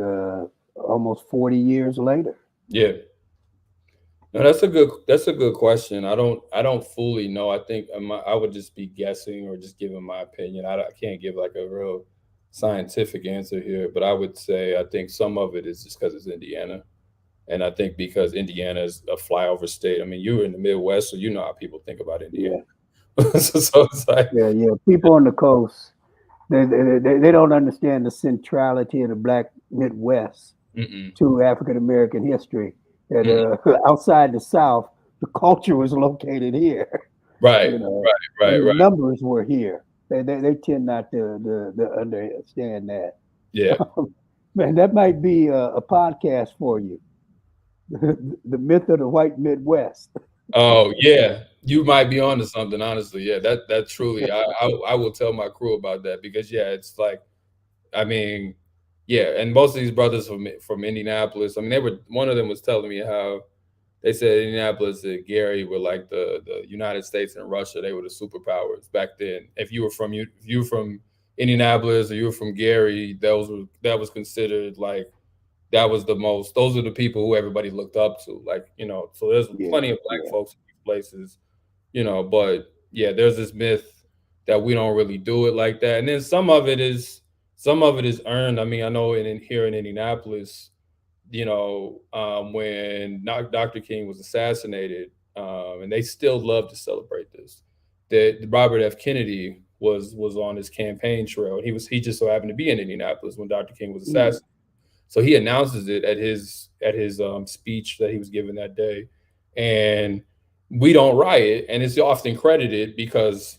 almost 40 years later? Yeah. No, that's a good question. I don't fully know. I think I would just be guessing or just giving my opinion. I can't give like a real scientific answer here, but I would say I think some of it is just because it's Indiana, and I think because Indiana is a flyover state. I mean, you were in the Midwest, so you know how people think about Indiana. Yeah. So it's like, Yeah, yeah. People on the coast, they don't understand the centrality of the Black Midwest mm-mm, to African American history. That mm-mm. outside the South, the culture was located here, Right, you know, right, right, and the right. numbers were here. They tend not to understand that. Yeah. Man, that might be a podcast for you. The myth of the white Midwest. Oh yeah, you might be onto something. Honestly, yeah, that truly, I will tell my crew about that because yeah, it's like, I mean, yeah, and most of these brothers from Indianapolis. I mean, they were one of them was telling me how they said Indianapolis and Gary were like the United States and Russia. They were the superpowers back then. If you were from Indianapolis or you were from Gary, that was considered like that was the most. Those are the people who everybody looked up to. Like, so there's Yeah, plenty of black yeah. folks in these places, but yeah, there's this myth that we don't really do it like that, and then some of it is earned. I mean, I know here in Indianapolis, when Dr. King was assassinated, and they still love to celebrate this. That Robert F. Kennedy was on his campaign trail, and he just so happened to be in Indianapolis when Dr. King was Mm. assassinated. So he announces it at his speech that he was giving that day, and we don't riot, and it's often credited because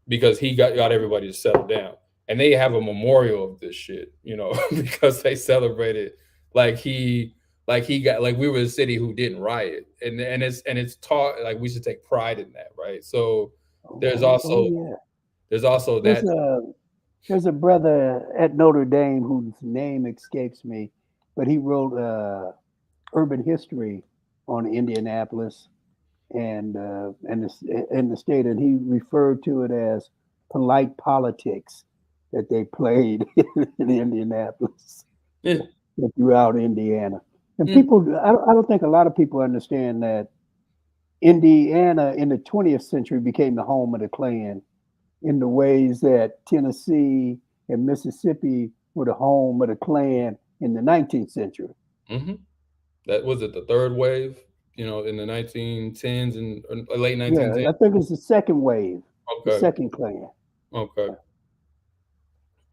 he got everybody to settle down, and they have a memorial of this shit, because they celebrated like he got like we were a city who didn't riot, and it's taught like we should take pride in that, right? So there's Oh also yeah. there's also There's that. a there's a brother at Notre Dame whose name escapes me, but he wrote urban history on Indianapolis and the state, and he referred to it as polite politics that they played in Indianapolis Yeah, and throughout Indiana. And yeah. people, I don't think a lot of people understand that Indiana in the 20th century became the home of the Klan in the ways that Tennessee and Mississippi were the home of the Klan in the 19th century. Hmm. That was it. The third wave, in the 1910s and or late Yeah, 1910s. I think it's the second wave, the Okay, second Klan. okay,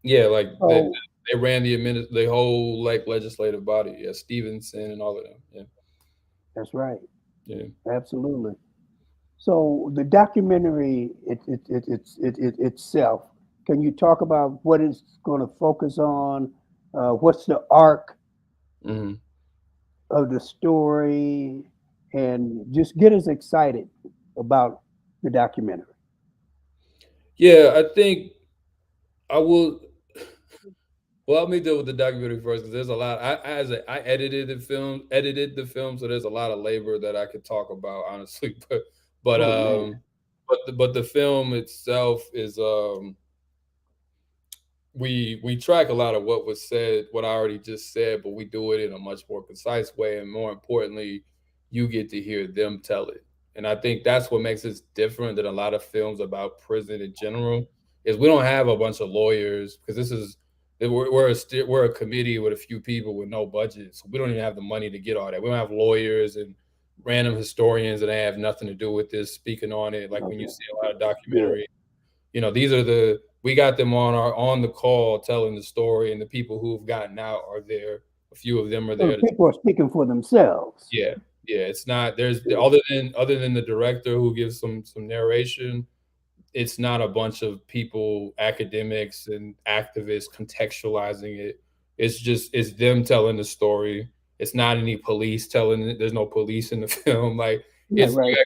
yeah, like So they ran the whole like legislative body. Yeah, Stevenson and all of them. Yeah, that's right, yeah. absolutely. So the documentary itself, can you talk about what it's going to focus on? What's the arc Hmm. of the story, and just get us excited about the documentary. Yeah, I think I will. Well, let me deal with the documentary first because there's a lot. I edited the film, so there's a lot of labor that I could talk about, honestly. But Oh man, but the film itself is we track a lot of what was said, what I already just said, but we do it in a much more concise way, and more importantly, you get to hear them tell it. And I think that's what makes us different than a lot of films about prison in general. Is we don't have a bunch of lawyers because we're a committee with a few people with no budget, so we don't even have the money to get all that. We don't have lawyers and random historians that have nothing to do with this speaking on it. Like when you okay, see a lot of good. documentary, these are the we got them on the call telling the story, and the people who've gotten out are there. A few of them are So the there to people are speaking for themselves. yeah, yeah. It's not there's Good. other than the director who gives some narration. It's not a bunch of people, academics and activists contextualizing it. It's them telling the story. It's not any police telling it. There's no police in the film. Like Yeah, it's right.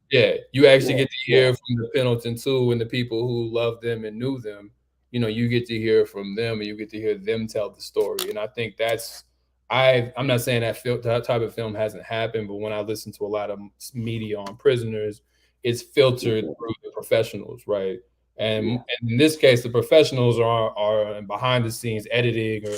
yeah, you actually Yeah, get to yeah, hear from the Pendleton too, and the people who loved them and knew them. You get to hear from them, and you get to hear them tell the story. And I think I'm not saying that type of film hasn't happened, but when I listen to a lot of media on prisoners, it's filtered yeah, through the professionals, right? And, yeah. and in this case, the professionals are behind the scenes editing or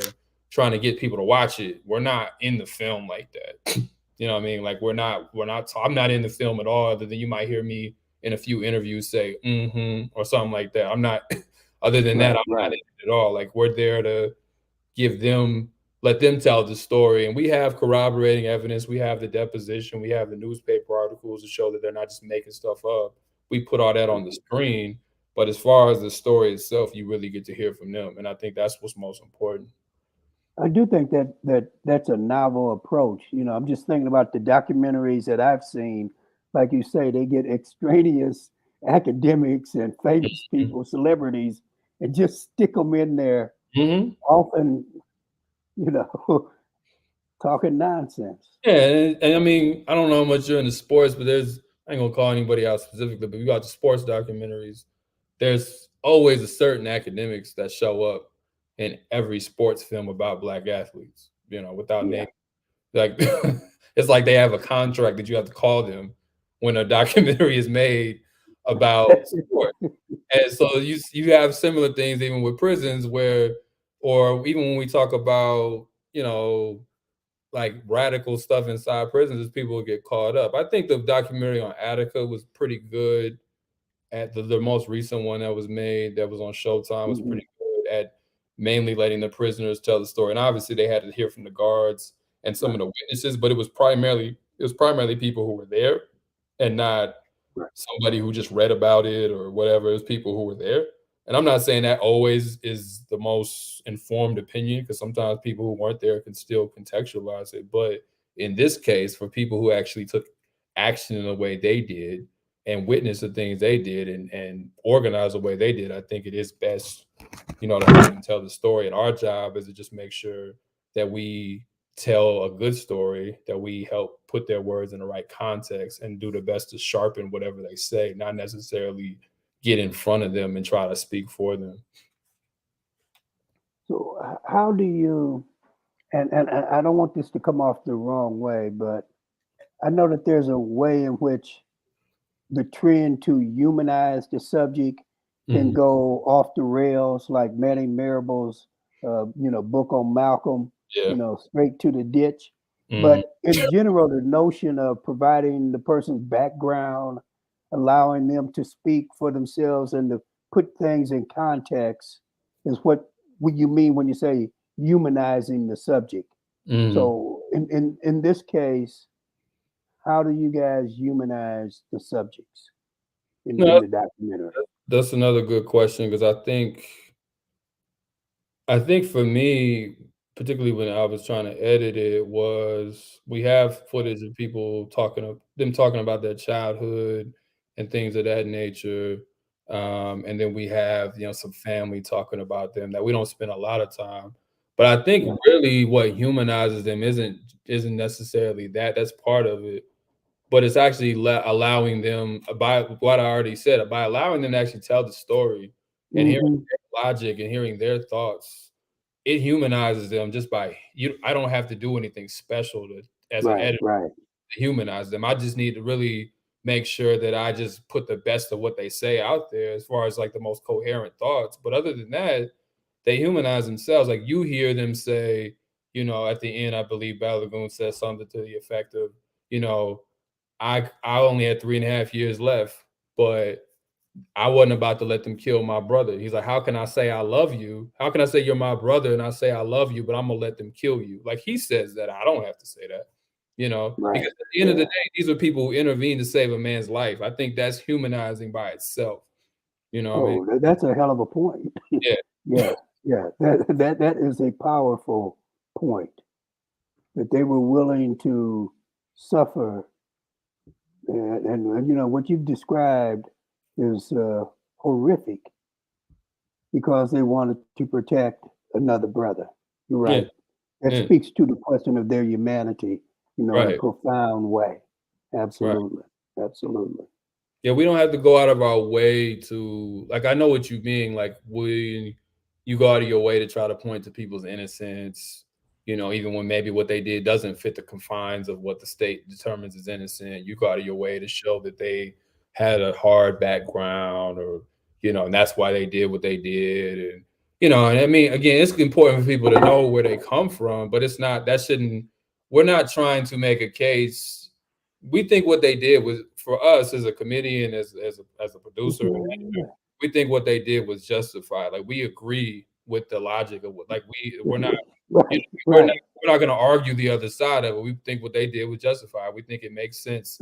trying to get people to watch it. We're not in the film like that. You know what I mean? Like I'm not in the film at all, other than you might hear me in a few interviews say, or something like that. I'm not other than that, Right, I'm not in right. it at all. Like we're there to give them let them tell the story. And we have corroborating evidence, we have the deposition, we have the newspaper articles to show that they're not just making stuff up. we put all that on the screen. But as far as the story itself, you really get to hear from them, and I think that's what's most important. I do think that's a novel approach. I'm just thinking about the documentaries that I've seen. Like you say, they get extraneous academics and famous people, celebrities, and just stick them in there, Mm-hmm. often, you know, talking nonsense. Yeah, and I mean, I don't know how much you're into sports, but I ain't gonna call anybody out specifically, but we got the sports documentaries. There's always a certain academics that show up in every sports film about black athletes, without Yeah. name. Like it's like they have a contract that you have to call them when a documentary is made about sport. And so you have similar things even with prisons where, or even when we talk about, like radical stuff inside prisons, is people get caught up. I think the documentary on Attica was pretty good. At the most recent one that was made, that was on Showtime, was Hmm. pretty good at mainly letting the prisoners tell the story. And obviously they had to hear from the guards and some of Right. the witnesses, but it was primarily people who were there and not Right. somebody who just read about it or whatever. It was people who were there. And I'm not saying that always is the most informed opinion, because sometimes people who weren't there can still contextualize it. But in this case, for people who actually took action in the way they did and witnessed the things they did and organized the way they did, I think it is best, to have them tell the story. And our job is to just make sure that we tell a good story, that we help put their words in the right context and do the best to sharpen whatever they say, not necessarily get in front of them and try to speak for them. So how do you? And I don't want this to come off the wrong way, but I know that there's a way in which the trend to humanize the subject can Mhm. go off the rails, like Manny Marable's, book on Malcolm, Yeah. straight to the ditch. Mhm. But in general, the notion of providing the person's background, allowing them to speak for themselves and to put things in context is what you mean when you say humanizing the subject. Mhm. So in this case, how do you guys humanize the subjects in No, the documentary? that's another good question, because I think for me, particularly when I was trying to edit it, was we have footage of people talking about their childhood and things of that nature. And then we have, some family talking about them that we don't spend a lot of time. But I think Right. really what humanizes them isn't necessarily that. That's part of it, but it's actually allowing them, by what I already said, by allowing them to actually tell the story and hearing Hmm. their logic and hearing their thoughts. It humanizes them just by you. I don't have to do anything special as an Right, editor, right, to humanize them. I just need to really make sure that I just put the best of what they say out there as far as like the most coherent thoughts. But other than that, they humanize themselves. Like you hear them say, at the end, I believe Balagoon says something to the effect of, you know, I only had 3.5 years left, but I wasn't about to let them kill my brother. He's like, how can I say I love you? How can I say you're my brother and I say I love you, but I'm gonna let them kill you? Like he says that. I don't have to say that, because right. at the end of the Yeah. day, these are people who intervene to save a man's life. I think that's humanizing by itself. You know what I mean? Oh, that's a hell of a point. Yeah. Yeah, yeah. That is a powerful point that they were willing to suffer, and what you've described is horrific because they wanted to protect another brother. You're Yeah. right. That Yeah. speaks to the question of their humanity, in a Right. profound way. Right. Absolutely. Absolutely. Yeah, we don't have to go out of our way to, like, I know what you mean. Like, when you go out of your way to try to point to people's innocence, even when maybe what they did doesn't fit the confines of what the state determines is innocent, you go out of your way to show that they had a hard background, or, and that's why they did what they did. And I mean, again, it's important for people to know where they come from, but we're not trying to make a case. We think what they did was, for us as a committee and as a producer and editor, Yeah. we think what they did was justified. Like we agree with the logic of what, like we're not, you Right, know, we're not right. we're not going to argue the other side of it. We think what they did was justified. We think it makes sense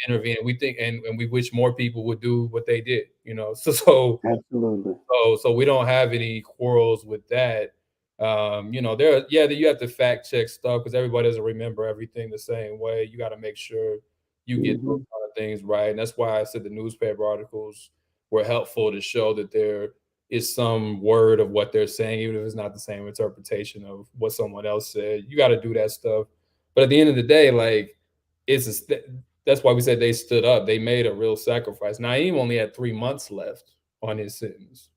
to intervene, and we think and we wish more people would do what they did, you know? Absolutely. So we don't have any quarrels with that. You know, yeah, you have to fact check stuff because everybody doesn't remember everything the same way. You got to make sure you get those Hmm. kind of things right. And that's why I said the newspaper articles were helpful to show that there is some word of what they're saying, even if it's not the same interpretation of what someone else said. You got to do that stuff. But at the end of the day, like it's a, that's why we said they stood up. They made a real sacrifice. Naeem only had 3 months left on his sentence,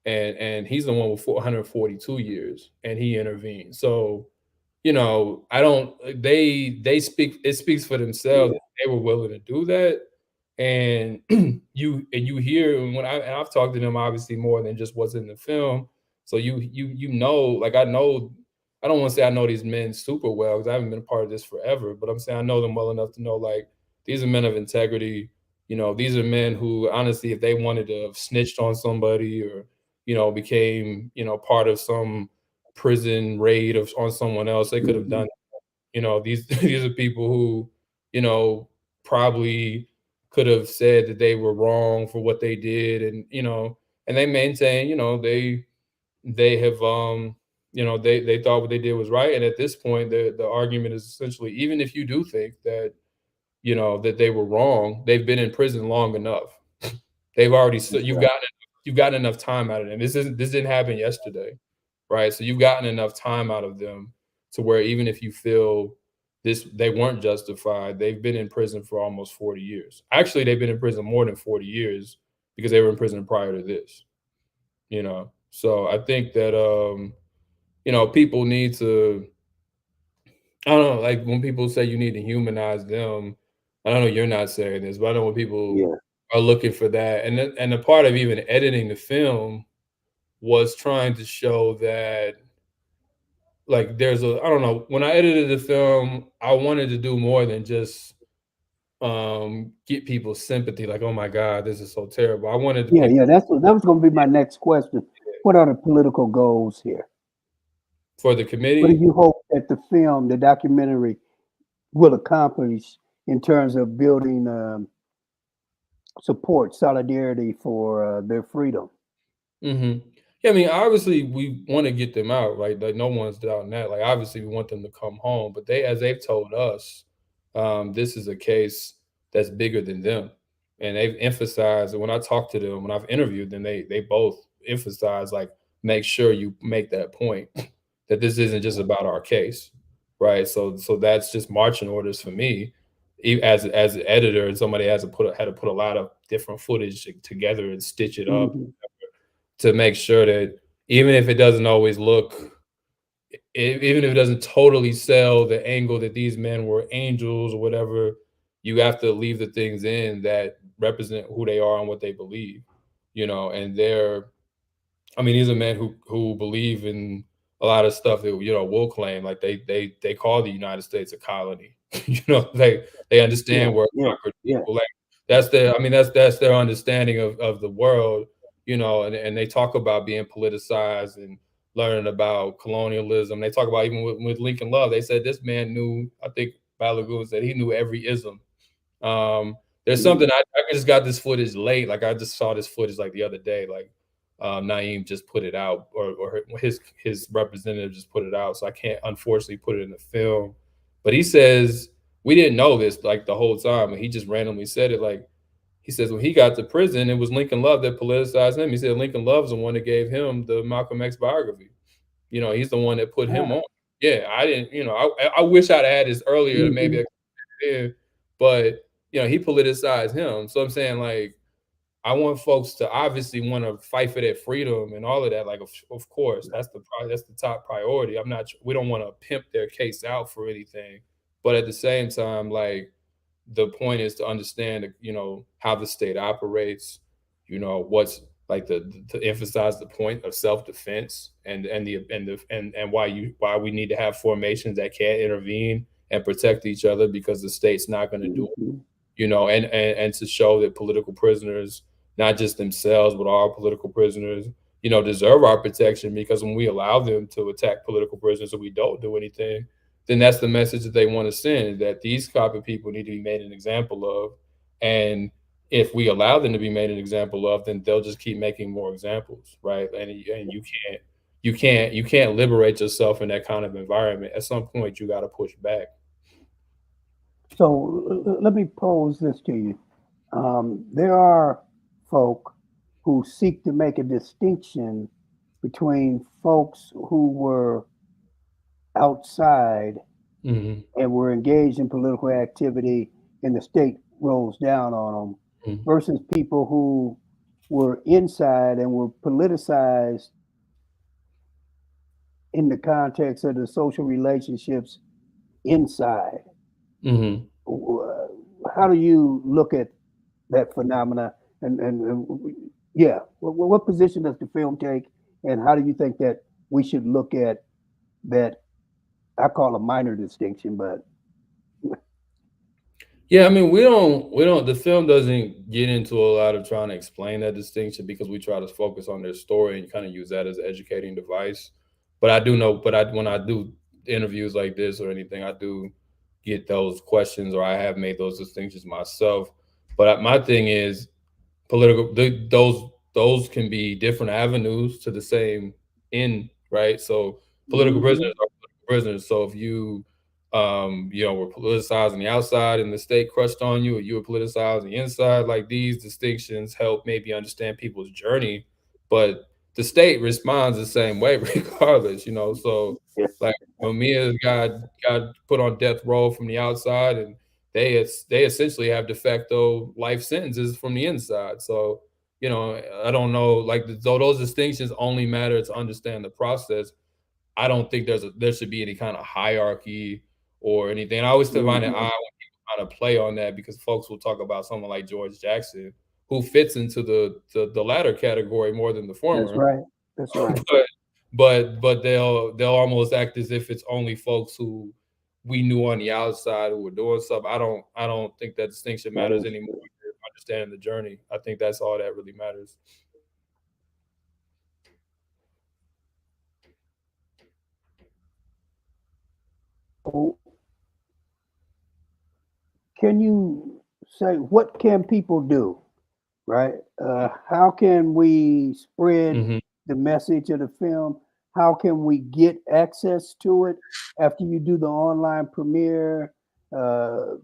and he's the one with 442 years, and he intervened. So, you know, I don't. They speak. It speaks for themselves. Yeah. That they were willing to do that, and you hear and I've talked to them obviously more than just what's in the film. So you know, like I know. I don't want to say I know these men super well because I haven't been a part of this forever, but I'm saying I know them well enough to know like these are men of integrity. You know, these are men who honestly, if they wanted to have snitched on somebody or became, part of some prison raid of on someone else. They could have done Hmm. it. These these are people who, you know, probably could have said that they were wrong for what they did, and they maintain, they have, they thought what they did was right. And at this point, the argument is essentially, even if you do think that, that they were wrong, they've been in prison long enough. They've already That's right. you've gotten enough time out of them. This didn't happen yesterday, right? So you've gotten enough time out of them to where even if you feel they weren't justified, they've been in prison for almost 40 years. Actually, they've been in prison more than 40 years because they were in prison prior to this, So I think that people need to, I don't know, like when people say you need to humanize them, I don't know, you're not saying this, but I know when people Yeah. are looking for that. And the part of even editing the film was trying to show that, like, I don't know, when I edited the film, I wanted to do more than just get people's sympathy, like, oh my God, this is so terrible. I wanted Yeah. people Yeah. That was going to be my next question. What are the political goals here? for the What do committee. you hope that the documentary, will accomplish in terms of building support, solidarity for their freedom? Mhm. Yeah, I mean, obviously, we wanna get them out, right? Like, no one's doubting that. Like, obviously, we want them to come home, but as they've told us, this is a case that's bigger than them, and they've emphasized and when I talk to them, when I've interviewed them, they both emphasize, like, "Make sure you make that point, that this isn't just about our case," right? So that's just marching orders for me, as an editor and somebody had to put a lot of different footage together and stitch it up Hmm. to make sure that even if it doesn't always look, even if it doesn't totally sell the angle that these men were angels or whatever, you have to leave the things in that represent who they are and what they believe, and I mean, these are men who believe in a lot of stuff that we'll claim. Like they call the United States a colony. They Yeah. understand where Yeah. conquered Yeah. people. Like that's their. I mean, that's their understanding of the world. And they talk about being politicized and learning about colonialism. They talk about even with Lincoln Love. They said this man knew. I think Balagoon said he knew every ism. There's Mm. something I just got this footage late. Like I just saw this footage like the other day. Like Naeem just put it out, or his representative just put it out. So I can't unfortunately put it in the film. But he says we didn't know this like the whole time, and he just randomly said it. Like he says when he got to prison, it was Lincoln Love that politicized him. He said Lincoln Love's the one that gave him the Malcolm X biography. He's the one that put him Ah. on. Yeah, I didn't. I wish I'd had this earlier to maybe Hmm. I did, but he politicized him. So I'm saying like I want folks to obviously want to fight for their freedom and all of that. Like of course that's the top priority. We don't want to pimp their case out for anything, but at the same time, like the point is to understand, how the state operates, what's like to emphasize the point of self-defense and why we need to have formations that can intervene and protect each other because the state's not going to do it, Hmm. and to show that political prisoners, not just themselves, but all political prisoners, deserve our protection because when we allow them to attack political prisoners and we don't do anything, then that's the message that they want to send, that these type of people need to be made an example of. And if we allow them to be made an example of, then they'll just keep making more examples, right? And you can't liberate yourself in that kind of environment. At some point, you got to push back. So let me pose this to you. There are folk who seek to make a distinction between folks who were outside Hmm. and were engaged in political activity and the state rolls down on them versus people who were inside and were politicized in the context of the social relationships inside. Hmm. How do you look at that phenomena? And yeah, what position does the film take? And how do you think that we should look at that? I call a minor distinction, but Yeah, I mean, we don't. The film doesn't get into a lot of trying to explain that distinction because we try to focus on their story and kind of use that as an educating device. But I do know, when I do interviews like this or anything, I do get those questions, or I have made those distinctions myself. But my thing is, those can be different avenues to the same end, right? So political prisoners mhm, are political prisoners. So if were politicized on the outside and the state crushed on you, or you were politicized on the inside, like, these distinctions help maybe understand people's journey, but the state responds the same way regardless, so, yeah, like, Mia got put on death row from the outside, and they essentially have de facto life sentences from the inside. So, I don't know, like, though those distinctions only matter to understand the process. I don't think there should be any kind of hierarchy or anything. I always find it mhm, odd when people kind of play on that, because folks will talk about someone like George Jackson, who fits into the latter category more than the that's former. right, that's right. but but they'll almost act as if it's only folks who we knew on the outside who were doing stuff. I don't think that distinction That matters is anymore. Understanding the journey, I think that's all that really matters. so. Can you say what can people do? Right? How can we spread Hmm. the message of the film? How can we get access to it after you do the online premiere? Uh,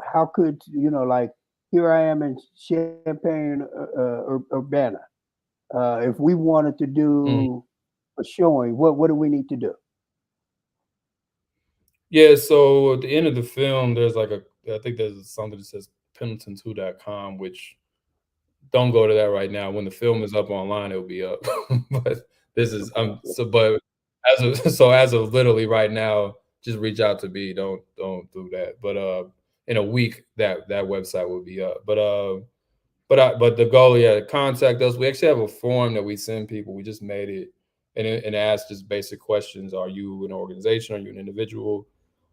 how could like here I am in Champaign, Urbana. If we wanted to do a showing, what do we need to do? Yeah, so at the end of the film, there's like I think there's something that says pendleton2.com, which don't go to that right now. When the film is up online, it'll be up. But this is but as of literally right now, just reach out to me. Don't do that. But in a week, that website will be up. But the goal, yeah, contact us. We actually have a form that we send people. We just made it, and it asks just basic questions. Are you an organization? Are you an individual?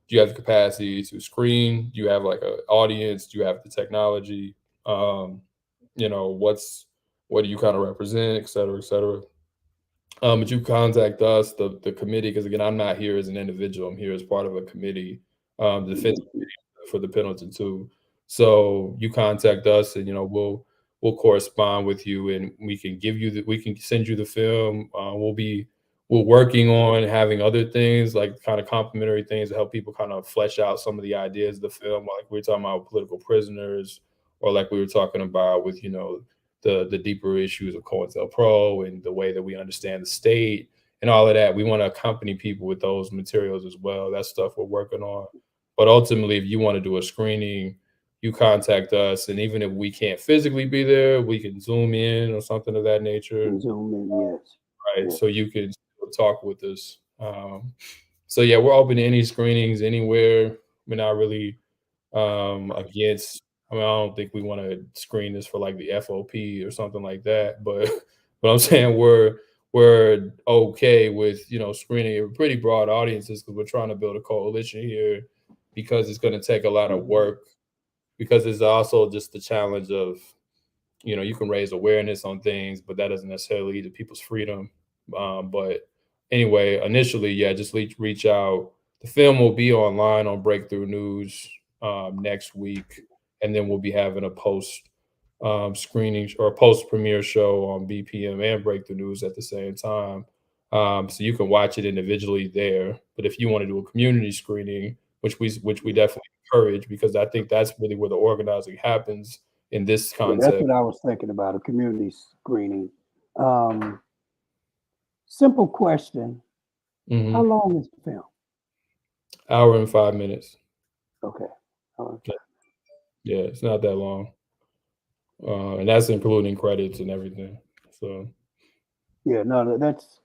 Do you have the capacity to screen? Do you have like an audience? Do you have the technology? Um, what do you kind of represent, et cetera, et cetera. But you contact us, the committee, because again, I'm not here as an individual. I'm here as part of a committee, the defense Mhm. for the Pendleton too. So you contact us, and we'll correspond with you, and we can send you the film. We're working on having other things, like kind of complementary things, to help people kind of flesh out some of the ideas of the film, like we were talking about political prisoners, or like we were talking about with the deeper issues of COINTELPRO and the way that we understand the state and all of that. We want to accompany people with those materials as well. That's stuff we're working on. But ultimately, if you want to do a screening, you contact us, and even if we can't physically be there, we can zoom in or something of that nature, And Zoom in, yes, right? yes. So you can still talk with us. So yeah, we're open to any screenings anywhere. We're not really against. I mean, I don't think we want to screen this for like the FOP or something like that, but but I'm saying we're okay with screening pretty broad audiences, because we're trying to build a coalition here, because it's going to take a lot of Mhm. work, because it's also just the challenge of you can raise awareness on things, but that doesn't necessarily lead to people's freedom. But anyway, initially, yeah, just reach out. The film will be online on Breakthrough News next week, and then we'll be having a post screening or post premiere show on BPM and Breakthrough News at the same time. So you can watch it individually there. But if you want to do a community screening, which we definitely encourage, because I think that's really where the organizing happens in this Yeah, that's context. what I was thinking about, a community screening. Um, Simple question. How Hmm. long is the film? Hour and 5 minutes. Okay. All Yeah, right. yeah, it's not that long, and that's including credits and everything. So Yeah, no, that's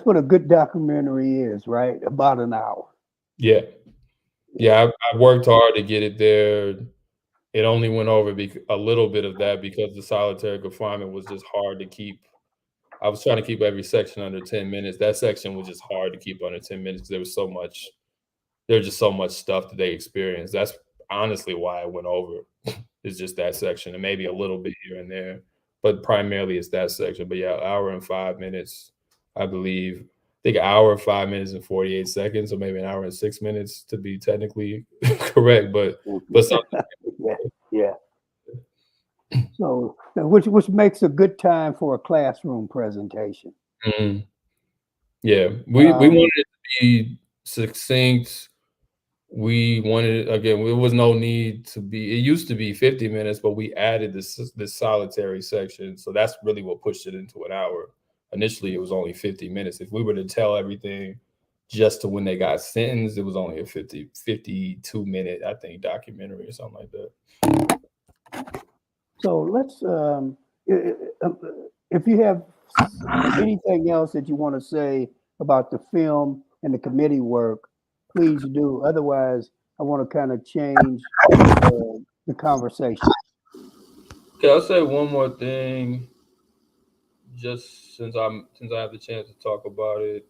what a good documentary is, right? About an hour. yeah, Yeah. yeah, I worked hard to get it there. It only went over a little bit of that because the solitary confinement was just hard to keep. I was trying to keep every section under 10 minutes. That section was just hard to keep under 10 minutes. There was just so much stuff that they experienced. That's honestly why I went over. It's just that section and maybe a little bit here and there, but primarily it's that section. But yeah, hour and 5 minutes, I believe. I think an hour, 5 minutes, and 48 seconds, or maybe an hour and 6 minutes to be technically correct. But something. Yeah, yeah. So, which makes a good time for a classroom presentation. Mhm. Yeah, we Um, wanted it to be succinct. We wanted again, there was no need to be it used to be 50 minutes, but we added this solitary section. So that's really what pushed it into an hour. Initially, it was only 50 minutes. If we were to tell everything just to when they got sentenced, it was only a 52 minute, I think, documentary or something like that. so let's, i- uh, if you have anything else that you want to say about the film and the committee work, please do. Otherwise, I want to kind of change the conversation. Okay, I'll say one more thing, just since I have the chance to talk about it.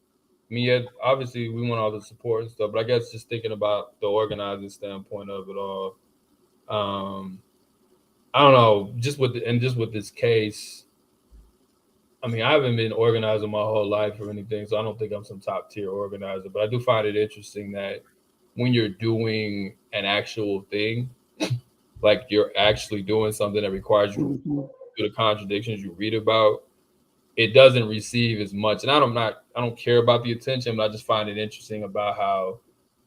Me, obviously, we want all the support and stuff, but I guess just thinking about the organizing standpoint of it all. Um, I don't know, just with this case. I mean, I haven't been organizing my whole life or anything, so I don't think I'm some top tier organizer. But I do find it interesting that when you're doing an actual thing, like you're actually doing something that requires you to Mhm. do the contradictions you read about, it doesn't receive as much. And I don't care about the attention, but I just find it interesting about how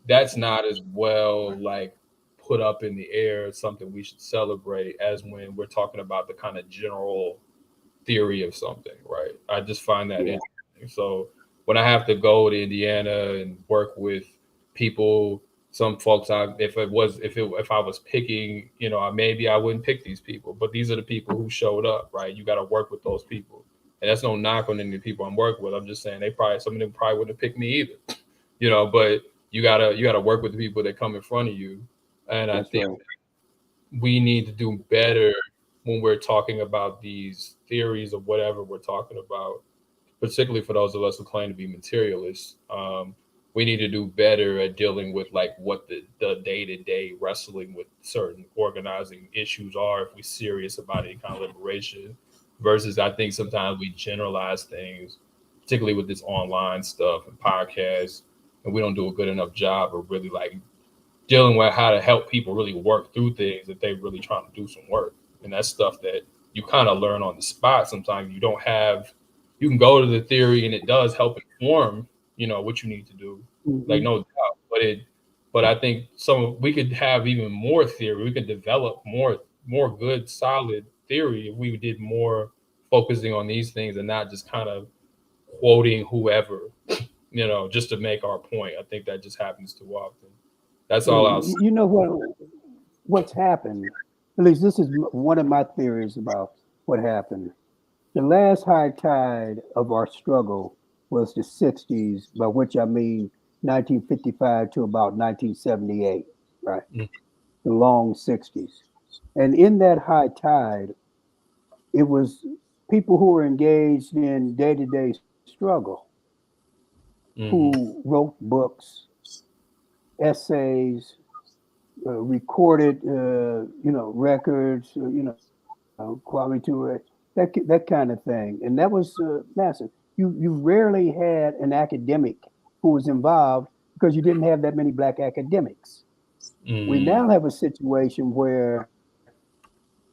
that's not as well like put up in the air as something we should celebrate as when we're talking about the kind of general theory of something, right? I just find that Yeah. interesting. So when I have to go to Indiana and work with people, some folks, if I was picking, maybe I wouldn't pick these people, but these are the people who showed up, right? You got to work with those people, and that's no knock on any people I'm working with. I'm just saying some of them probably wouldn't have picked me either, But you gotta work with the people that come in front of you, and I That's think right. we need to do better when we're talking about these theories of whatever we're talking about, particularly for those of us who claim to be materialists. We need to do better at dealing with like what the day-to-day wrestling with certain organizing issues are if we're serious about any kind of liberation, versus I think sometimes we generalize things, particularly with this online stuff and podcasts, and we don't do a good enough job of really like dealing with how to help people really work through things if they really trying to do some work. And that's stuff that you kind of learn on the spot. Sometimes you can go to the theory and it does help inform, what you need to do. Like Hmm. no doubt. But I think we could have even more theory. We could develop more good, solid theory if we did more focusing on these things and not just kind of quoting whoever, just to make our point. I think that just happens too often. That's all I'll say. You know what's happened? At least this is one of my theories about what happened. The last high tide of our struggle was the 60s, by which I mean 1955 to about 1978, right? Mm, The long 60s. And in that high tide, it was people who were engaged in day to day struggle mhm, who wrote books, essays, recorded, records, Kwame Ture, that kind of thing, and that was massive. You rarely had an academic who was involved, because you didn't have that many black academics. We Mm, now have a situation where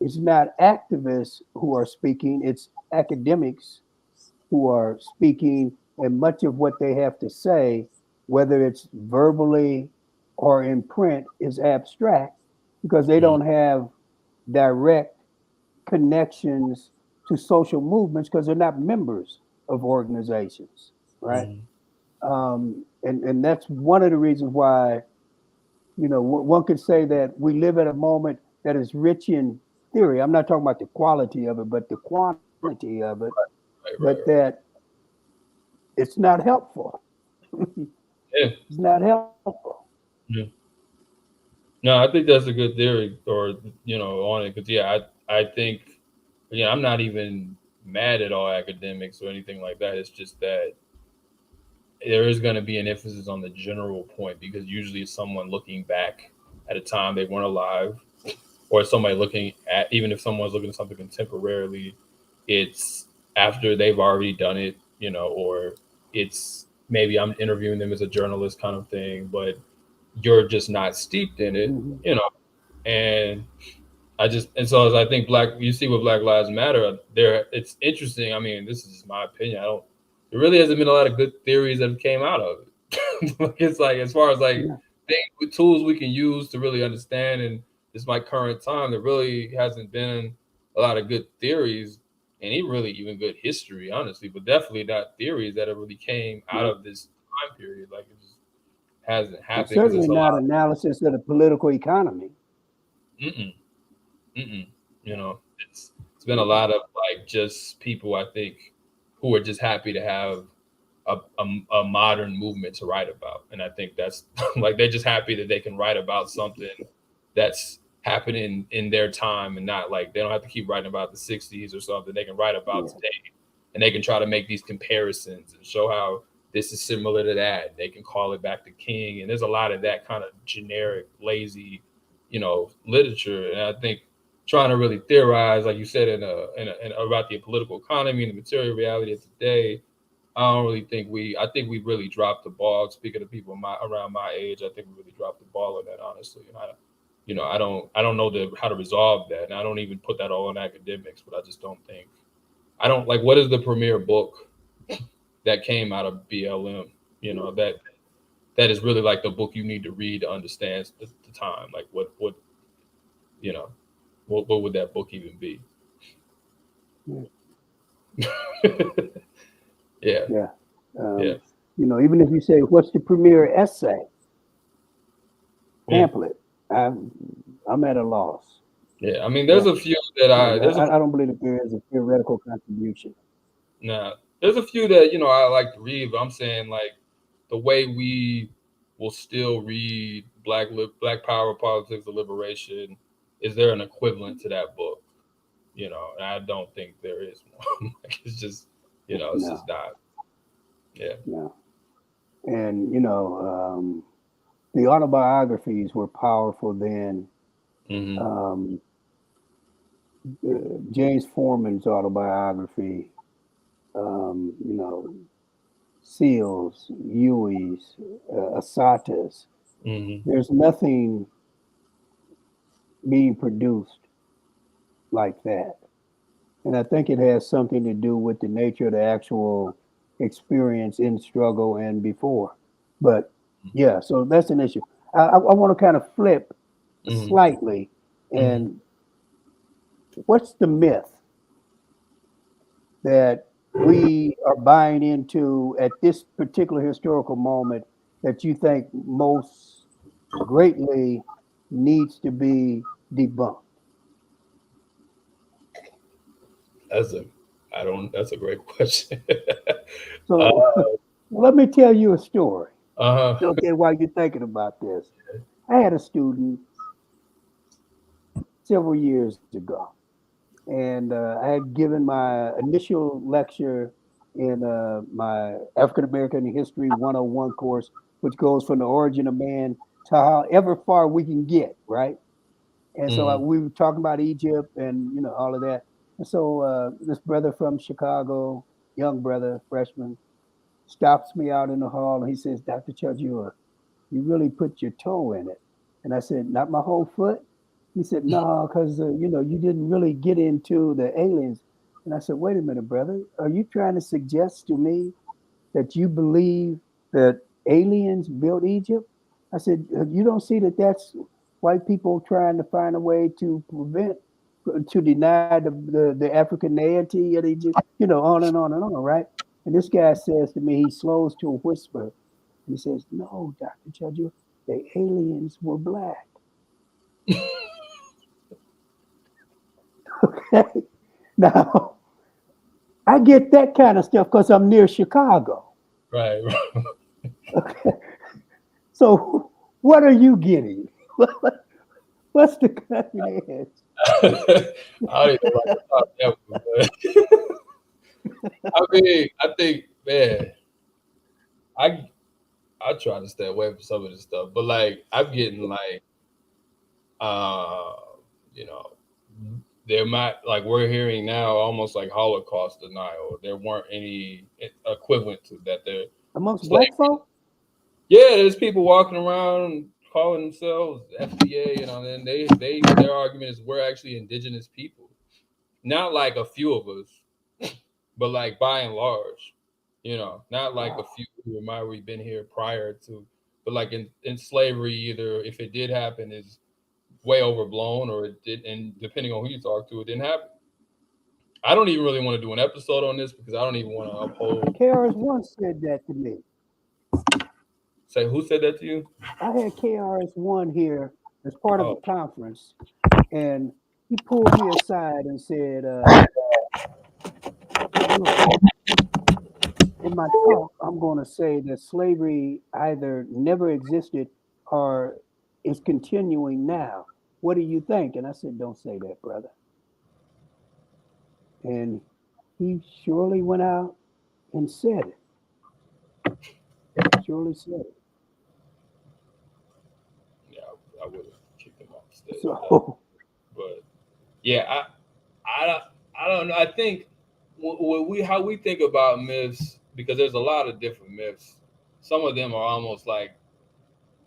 it's not activists who are speaking, it's academics who are speaking, and much of what they have to say, whether it's verbally or in print, is abstract because they mm, don't have direct connections to social movements because they're not members of organizations, right? mm, And that's one of the reasons why one could say that we live at a moment that is rich in theory. I'm not talking about the quality of it, but the quantity of it, right, but right, right. that it's not helpful. Yeah, It's not helpful. yeah. No, I think that's a good theory, or on it, because I think again, I'm not even mad at all academics or anything like that. It's just that there is going to be an emphasis on the general point because usually it's someone looking back at a time they weren't alive, or somebody looking at, even if someone's looking at something contemporarily, it's after they've already done it, or it's maybe I'm interviewing them as a journalist kind of thing, but you're just not steeped in it, Hmm. and and so as I think you see with Black Lives Matter, it's interesting. I mean, this is just my opinion. I don't. There really hasn't been a lot of good theories that have came out of it. It's like as far as like Yeah, things with tools we can use to really understand in this my current time, there really hasn't been a lot of good theories, and even good history, honestly, but definitely not theories that have really came out yeah. of this time period. Like it just hasn't And happened because certainly it's a not lot. analysis of the political economy. Mm-mm. Mm-mm. You Yeah, know, it's been a lot of like just people I think who are just happy to have a modern movement to write about, and I think that's like they're just happy that they can write about something that's happening in their time and not like they don't have to keep writing about the '60s or something. They can write about yeah, today, and they can try to make these comparisons and show how this is similar to that. They can call it back to King, and there's a lot of that kind of generic, lazy, literature. And I think trying to really theorize, like you said, in about the political economy and the material reality of today. I don't really think I think we really dropped the ball. Speaking of people around my age, I think we really dropped the ball on that, honestly. And I don't know how to resolve that. And I don't even put that all on academics, but I just don't think, I don't like, what is the premier book that came out of BLM? That is really like the book you need to read to understand the time. Like you know, what would that book even be? yeah. Yeah. Yeah. Yeah. Even if you say, what's the premier essay, Yeah. pamphlet, I'm, I'm at a loss. Yeah. I mean, there's Yeah. a few that Yeah. there's a I don't believe that there is a theoretical contribution. Nah, there's a few that I like to read, but I'm saying like the way we will still read Black Power, Politics of Liberation. Is there an equivalent to that book? And I don't think there is one. Like, it's just it's No, just not. Yeah. no. And, the autobiographies were powerful then. Hmm. Um, James Foreman's autobiography, Seals, Huey's, Asata's. Hmm. There's nothing being produced like that. And I think it has something to do with the nature of the actual experience in struggle and before. But yeah, so that's an issue. I want to kind of flip Hmm. slightly. Hmm. And what's the myth that we are buying into at this particular historical moment that you think most greatly needs to be debunked? That's a I don't. That's a great question. uh, So let me tell you a story. uh Okay, while you're thinking about this, I had a student several years ago, and I had given my initial lecture in my African American History 101 course, which goes from the origin of man to however far we can get, right? And so mhm, we were talking about Egypt and all of that. And so this brother from Chicago, young brother, freshman, stops me out in the hall and he says, "Dr. Chudjua, You really put your toe in it. And I said, not my whole foot. He said, no, because you didn't really get into the aliens. And I said, wait a minute, brother. Are you trying to suggest to me that you believe that aliens built Egypt? I said, you don't see that that's white people trying to find a way to prevent, to deny the Africanity of Egypt, on and on and on, right? And this guy says to me, he slows to a whisper, and he says, no, Dr. Judge, the aliens were black. Okay. Now, I get that kind of stuff because I'm near Chicago. Right. Okay. So, what are you getting? What's the cutting edge? I don't even know if I thought that one, but I mean, I think, man, I I try to stay away from some of this stuff, but like I'm getting like, uh, you know, there might like we're hearing now almost like Holocaust denial. There weren't any equivalent to that. There, Amongst slave. black folk? Yeah, there's people walking around calling themselves FBA, and they their argument is we're actually indigenous people, not like a few of us, but like by and large, not like a Wow. few who might have been here prior to, but like in slavery, either if it did happen is way overblown or it did, and depending on who you talk to, it didn't happen. I don't even really want to do an episode on this because I don't even want to uphold. KRS One said that to me. Say who said that to you? I had KRS One here as part of a Oh, conference, and he pulled me aside and said, "Look, in my talk, I'm going to say that slavery either never existed or is continuing now. What do you think?" And I said, "Don't say that, brother." And he surely went out and said it. Surely said it. yeah, I would have kicked him off the stage for that, So, but yeah, I I don't know. I think what we how we think about myths, because there's a lot of different myths. Some of them are almost like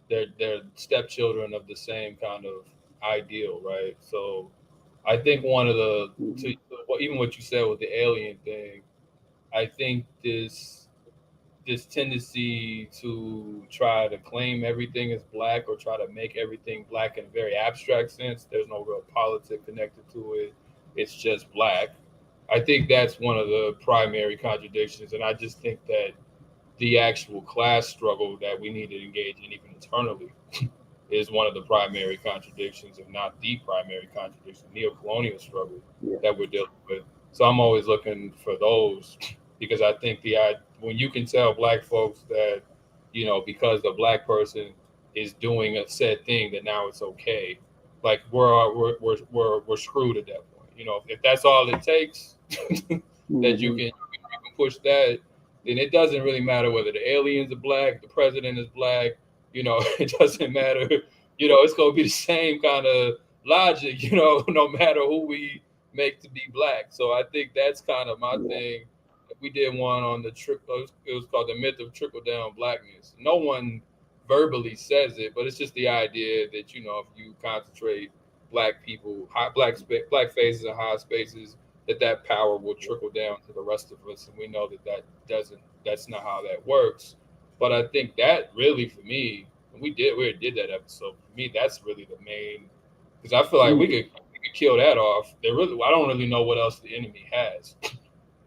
they're stepchildren of the same kind of ideal, right? So I think one of the to mhm, well, even what you said with the alien thing, I think this tendency to try to claim everything is black or try to make everything black in a very abstract sense. There's no real politic connected to it. It's just black. I think that's one of the primary contradictions, and I just think that the actual class struggle that we need to engage in, even internally, is one of the primary contradictions, if not the primary contradiction, neo-colonial struggle yeah, that we're dealing with. So I'm always looking for those because I think when you can tell black folks that, because the black person is doing a said thing, that now it's okay. Like we're screwed at that point. If that's all it takes, that you hmm, can push that, then it doesn't really matter whether the aliens are black, the president is black. It doesn't matter. It's gonna be the same kind of logic. No matter who we make to be black. So I think that's kind of my yeah, thing. We did one on the trickle. It was called the myth of trickle down blackness. No one verbally says it, but it's just the idea that if you concentrate black people, black faces in high spaces, that power will trickle down to the rest of us, and we know that doesn't. That's not how that works. But I think that really, for me, and we did that episode. For me, that's really the main, because I feel like we mm, could kill that off. I don't really know what else the enemy has.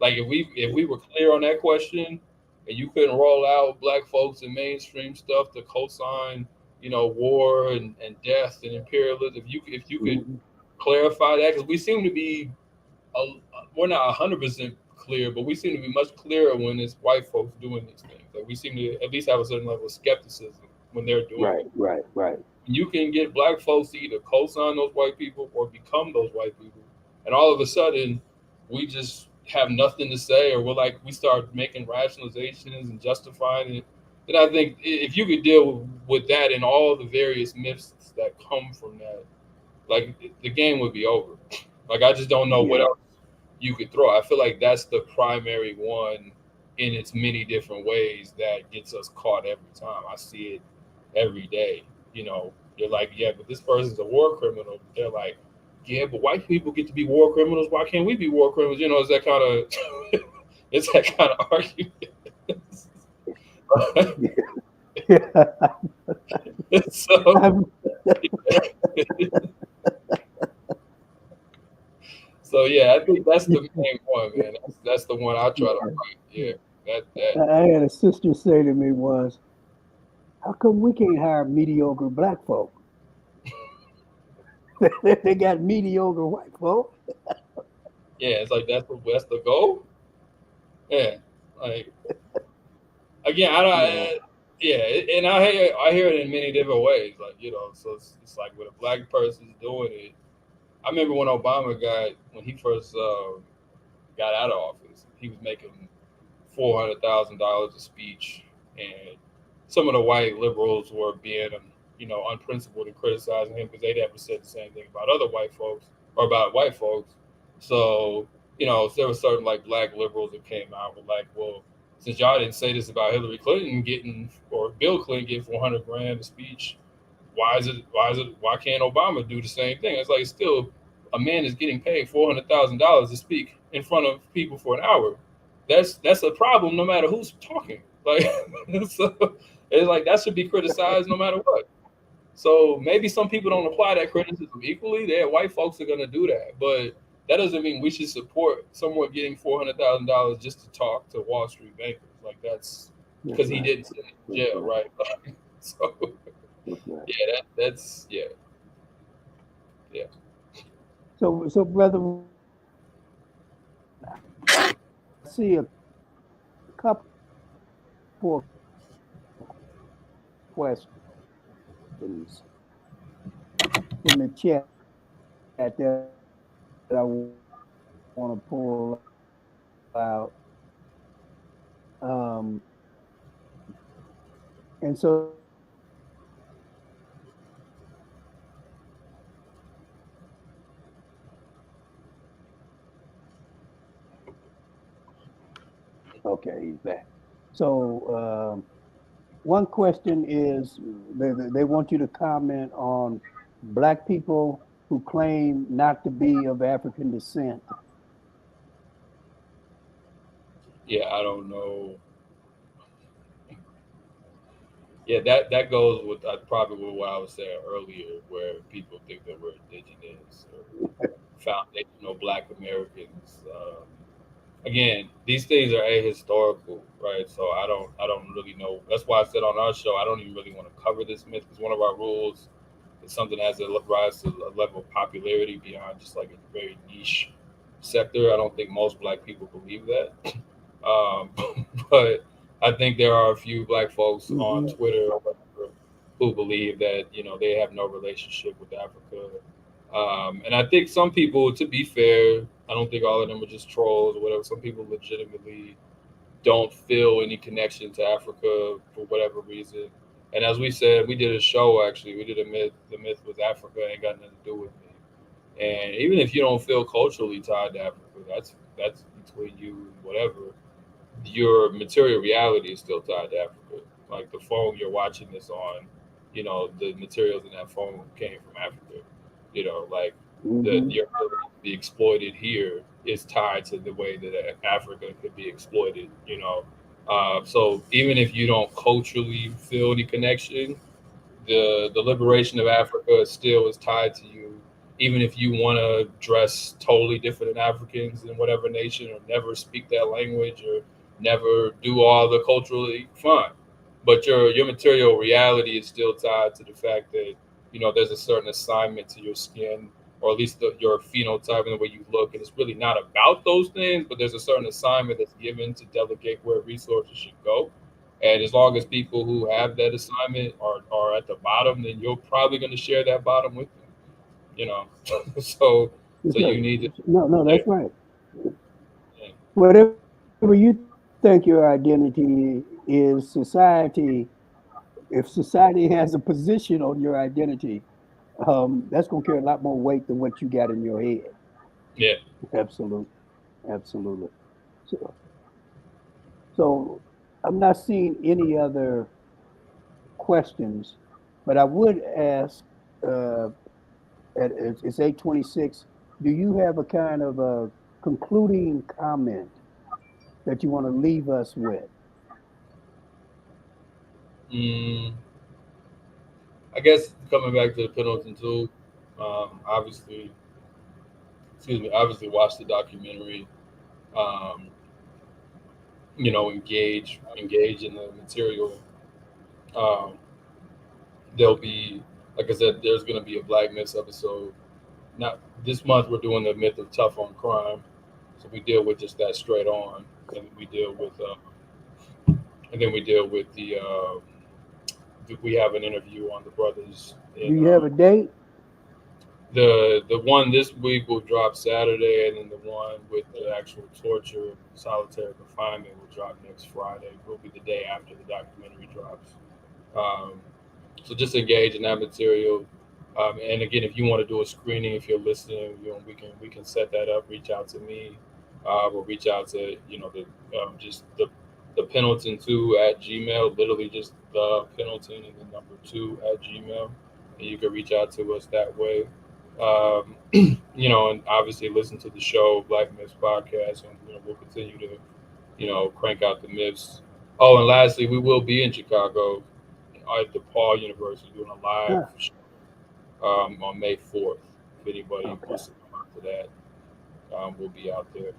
Like if we were clear on that question, and you couldn't roll out black folks and mainstream stuff to cosign, war and death and imperialism. If you could hmm, clarify that, because we seem to be we're not 100% clear, but we seem to be much clearer when it's white folks doing these things. Like we seem to at least have a certain level of skepticism when they're doing right, it. right, right. You can get black folks to either co-sign those white people or become those white people, and all of a sudden, we just have nothing to say, or we start making rationalizations and justifying it. And I think if you could deal with that and all the various myths that come from that, like the game would be over. Like I just don't know what Yeah, else you could throw. I feel like that's the primary one in its many different ways that gets us caught every time. I see it every day. You're like, yeah, but this person's a war criminal. They're like, yeah, but white people get to be war criminals. Why can't we be war criminals? It's that kind of it's that kind of argument. Yeah. so I'm, so yeah, I think that's the main one, man. That's the one I try to fight. Yeah, that I had a sister say to me once, "How come we can't hire mediocre black folk? They got mediocre white folk." yeah, it's like that's the goal. Yeah, like again, I don't. Yeah. Yeah, and I hear it in many different ways. Like so it's like when a black person's doing it. I remember when Obama when he first got out of office, he was making $400,000 a speech, and some of the white liberals were being unprincipled and criticizing him because they never said the same thing about other white folks or about white folks. So there were certain like black liberals that came out with like, well, since y'all didn't say this about Hillary Clinton getting or Bill Clinton getting 400 grand a speech, why can't Obama do the same thing? It's like still a man is getting paid $400,000 to speak in front of people for an hour. That's a problem no matter who's talking. Like so it's like that should be criticized no matter what. So maybe some people don't apply that criticism equally. There, white folks are gonna do that, but that doesn't mean we should support someone getting $400,000 just to talk to Wall Street bankers. Like that's That's because he right. didn't send it to That's jail, right. right? So That's right. yeah, that's yeah. So brother, I see a couple of questions in the chat that I want to pull out. Um, and so okay, he's back. So one question is they want you to comment on black people who claim not to be of African descent. Yeah, I don't know. Yeah, that goes with probably with what I was saying earlier, where people think that we're indigenous or foundational Black Americans. Again, these things are ahistorical, right? So I don't really know. That's why I said on our show I don't even really want to cover this myth because one of our rules is something that has to rise to a level of popularity beyond just like a very niche sector. I don't think most Black people believe that. Um, but I think there are a few Black folks on Mm-hmm. Twitter or whatever who believe that they have no relationship with Africa. And I think some people, to be fair, I don't think all of them are just trolls or whatever. Some people legitimately don't feel any connection to Africa for whatever reason. And as we said, we did a show actually. We did a myth. The myth was Africa ain't got nothing to do with me. And even if you don't feel culturally tied to Africa, that's between you and whatever. Your material reality is still tied to Africa. Like the phone you're watching this on, the materials in that phone came from Africa. Like Mm-hmm. your ability to be exploited here is tied to the way that Africa could be exploited. So even if you don't culturally feel any connection, the liberation of Africa still is tied to you, even if you want to dress totally different than Africans in whatever nation, or never speak that language, or never do all the culturally fine. But your material reality is still tied to the fact that there's a certain assignment to your skin, or at least your phenotype and the way you look, and it's really not about those things, but there's a certain assignment that's given to delegate where resources should go. And as long as people who have that assignment are at the bottom, then you're probably going to share that bottom with them. You know, so Yes, so you sir. need to. No, no, Yeah, that's right. yeah, Whatever you think your identity is, society, if society has a position on your identity, that's going to carry a lot more weight than what you got in your head. yeah. Absolutely. Absolutely. So, so I'm not seeing any other questions. But I would ask, uh, it's 8:26. Do you have a kind of a concluding comment that you want to leave us with? Mm, I guess coming back to the Pendleton too, obviously, excuse me, obviously watch the documentary. Um, engage in the material. Um, there'll be, like I said, there's going to be a Black Myths episode. Not this month. We're doing the myth of tough on crime, so we deal with just that straight on, and we deal with, and then we deal with we have an interview on the brothers Do in you have a date? the one this week will drop Saturday, and then the one with the actual torture, solitary confinement will drop next Friday. Will be the day after the documentary drops. Um, so just engage in that material. And again, if you want to do a screening, if you're listening, we can set that up. Reach out to me, or reach out to the just the Pendleton 2 at Gmail. Literally just the Pendleton and the number 2 at Gmail, and you can reach out to us that way. And obviously listen to the show Black Myths Podcast, and we'll continue to crank out the myths. Oh, and lastly, we will be in Chicago at the Paul University doing a live Huh, show on May 4th. If anybody okay. wants to come out to that, we'll be out there.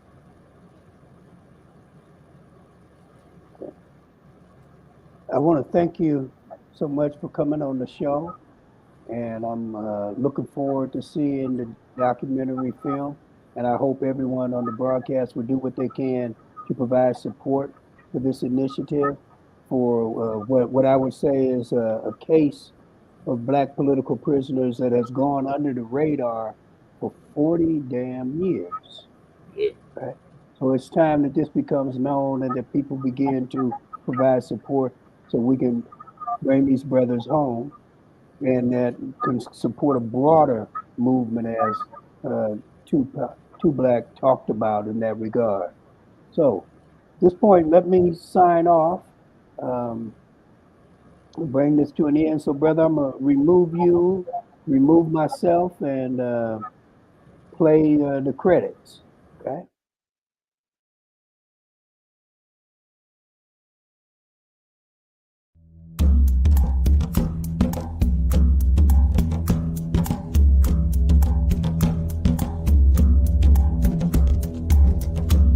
I want to thank you so much for coming on the show, and I'm looking forward to seeing the documentary film. And I hope everyone on the broadcast will do what they can to provide support for this initiative for what I would say is a case of Black political prisoners that has gone under the radar for 40 damn years. Yeah, Right? So it's time that this becomes known and that people begin to provide support so we can bring these brothers home and that can support a broader movement as uh, two, two Black talked about in that regard. So at this point, let me sign off. Um, bring this to an end. So, brother, I'm going to remove you, remove myself, and play the credits. Okay.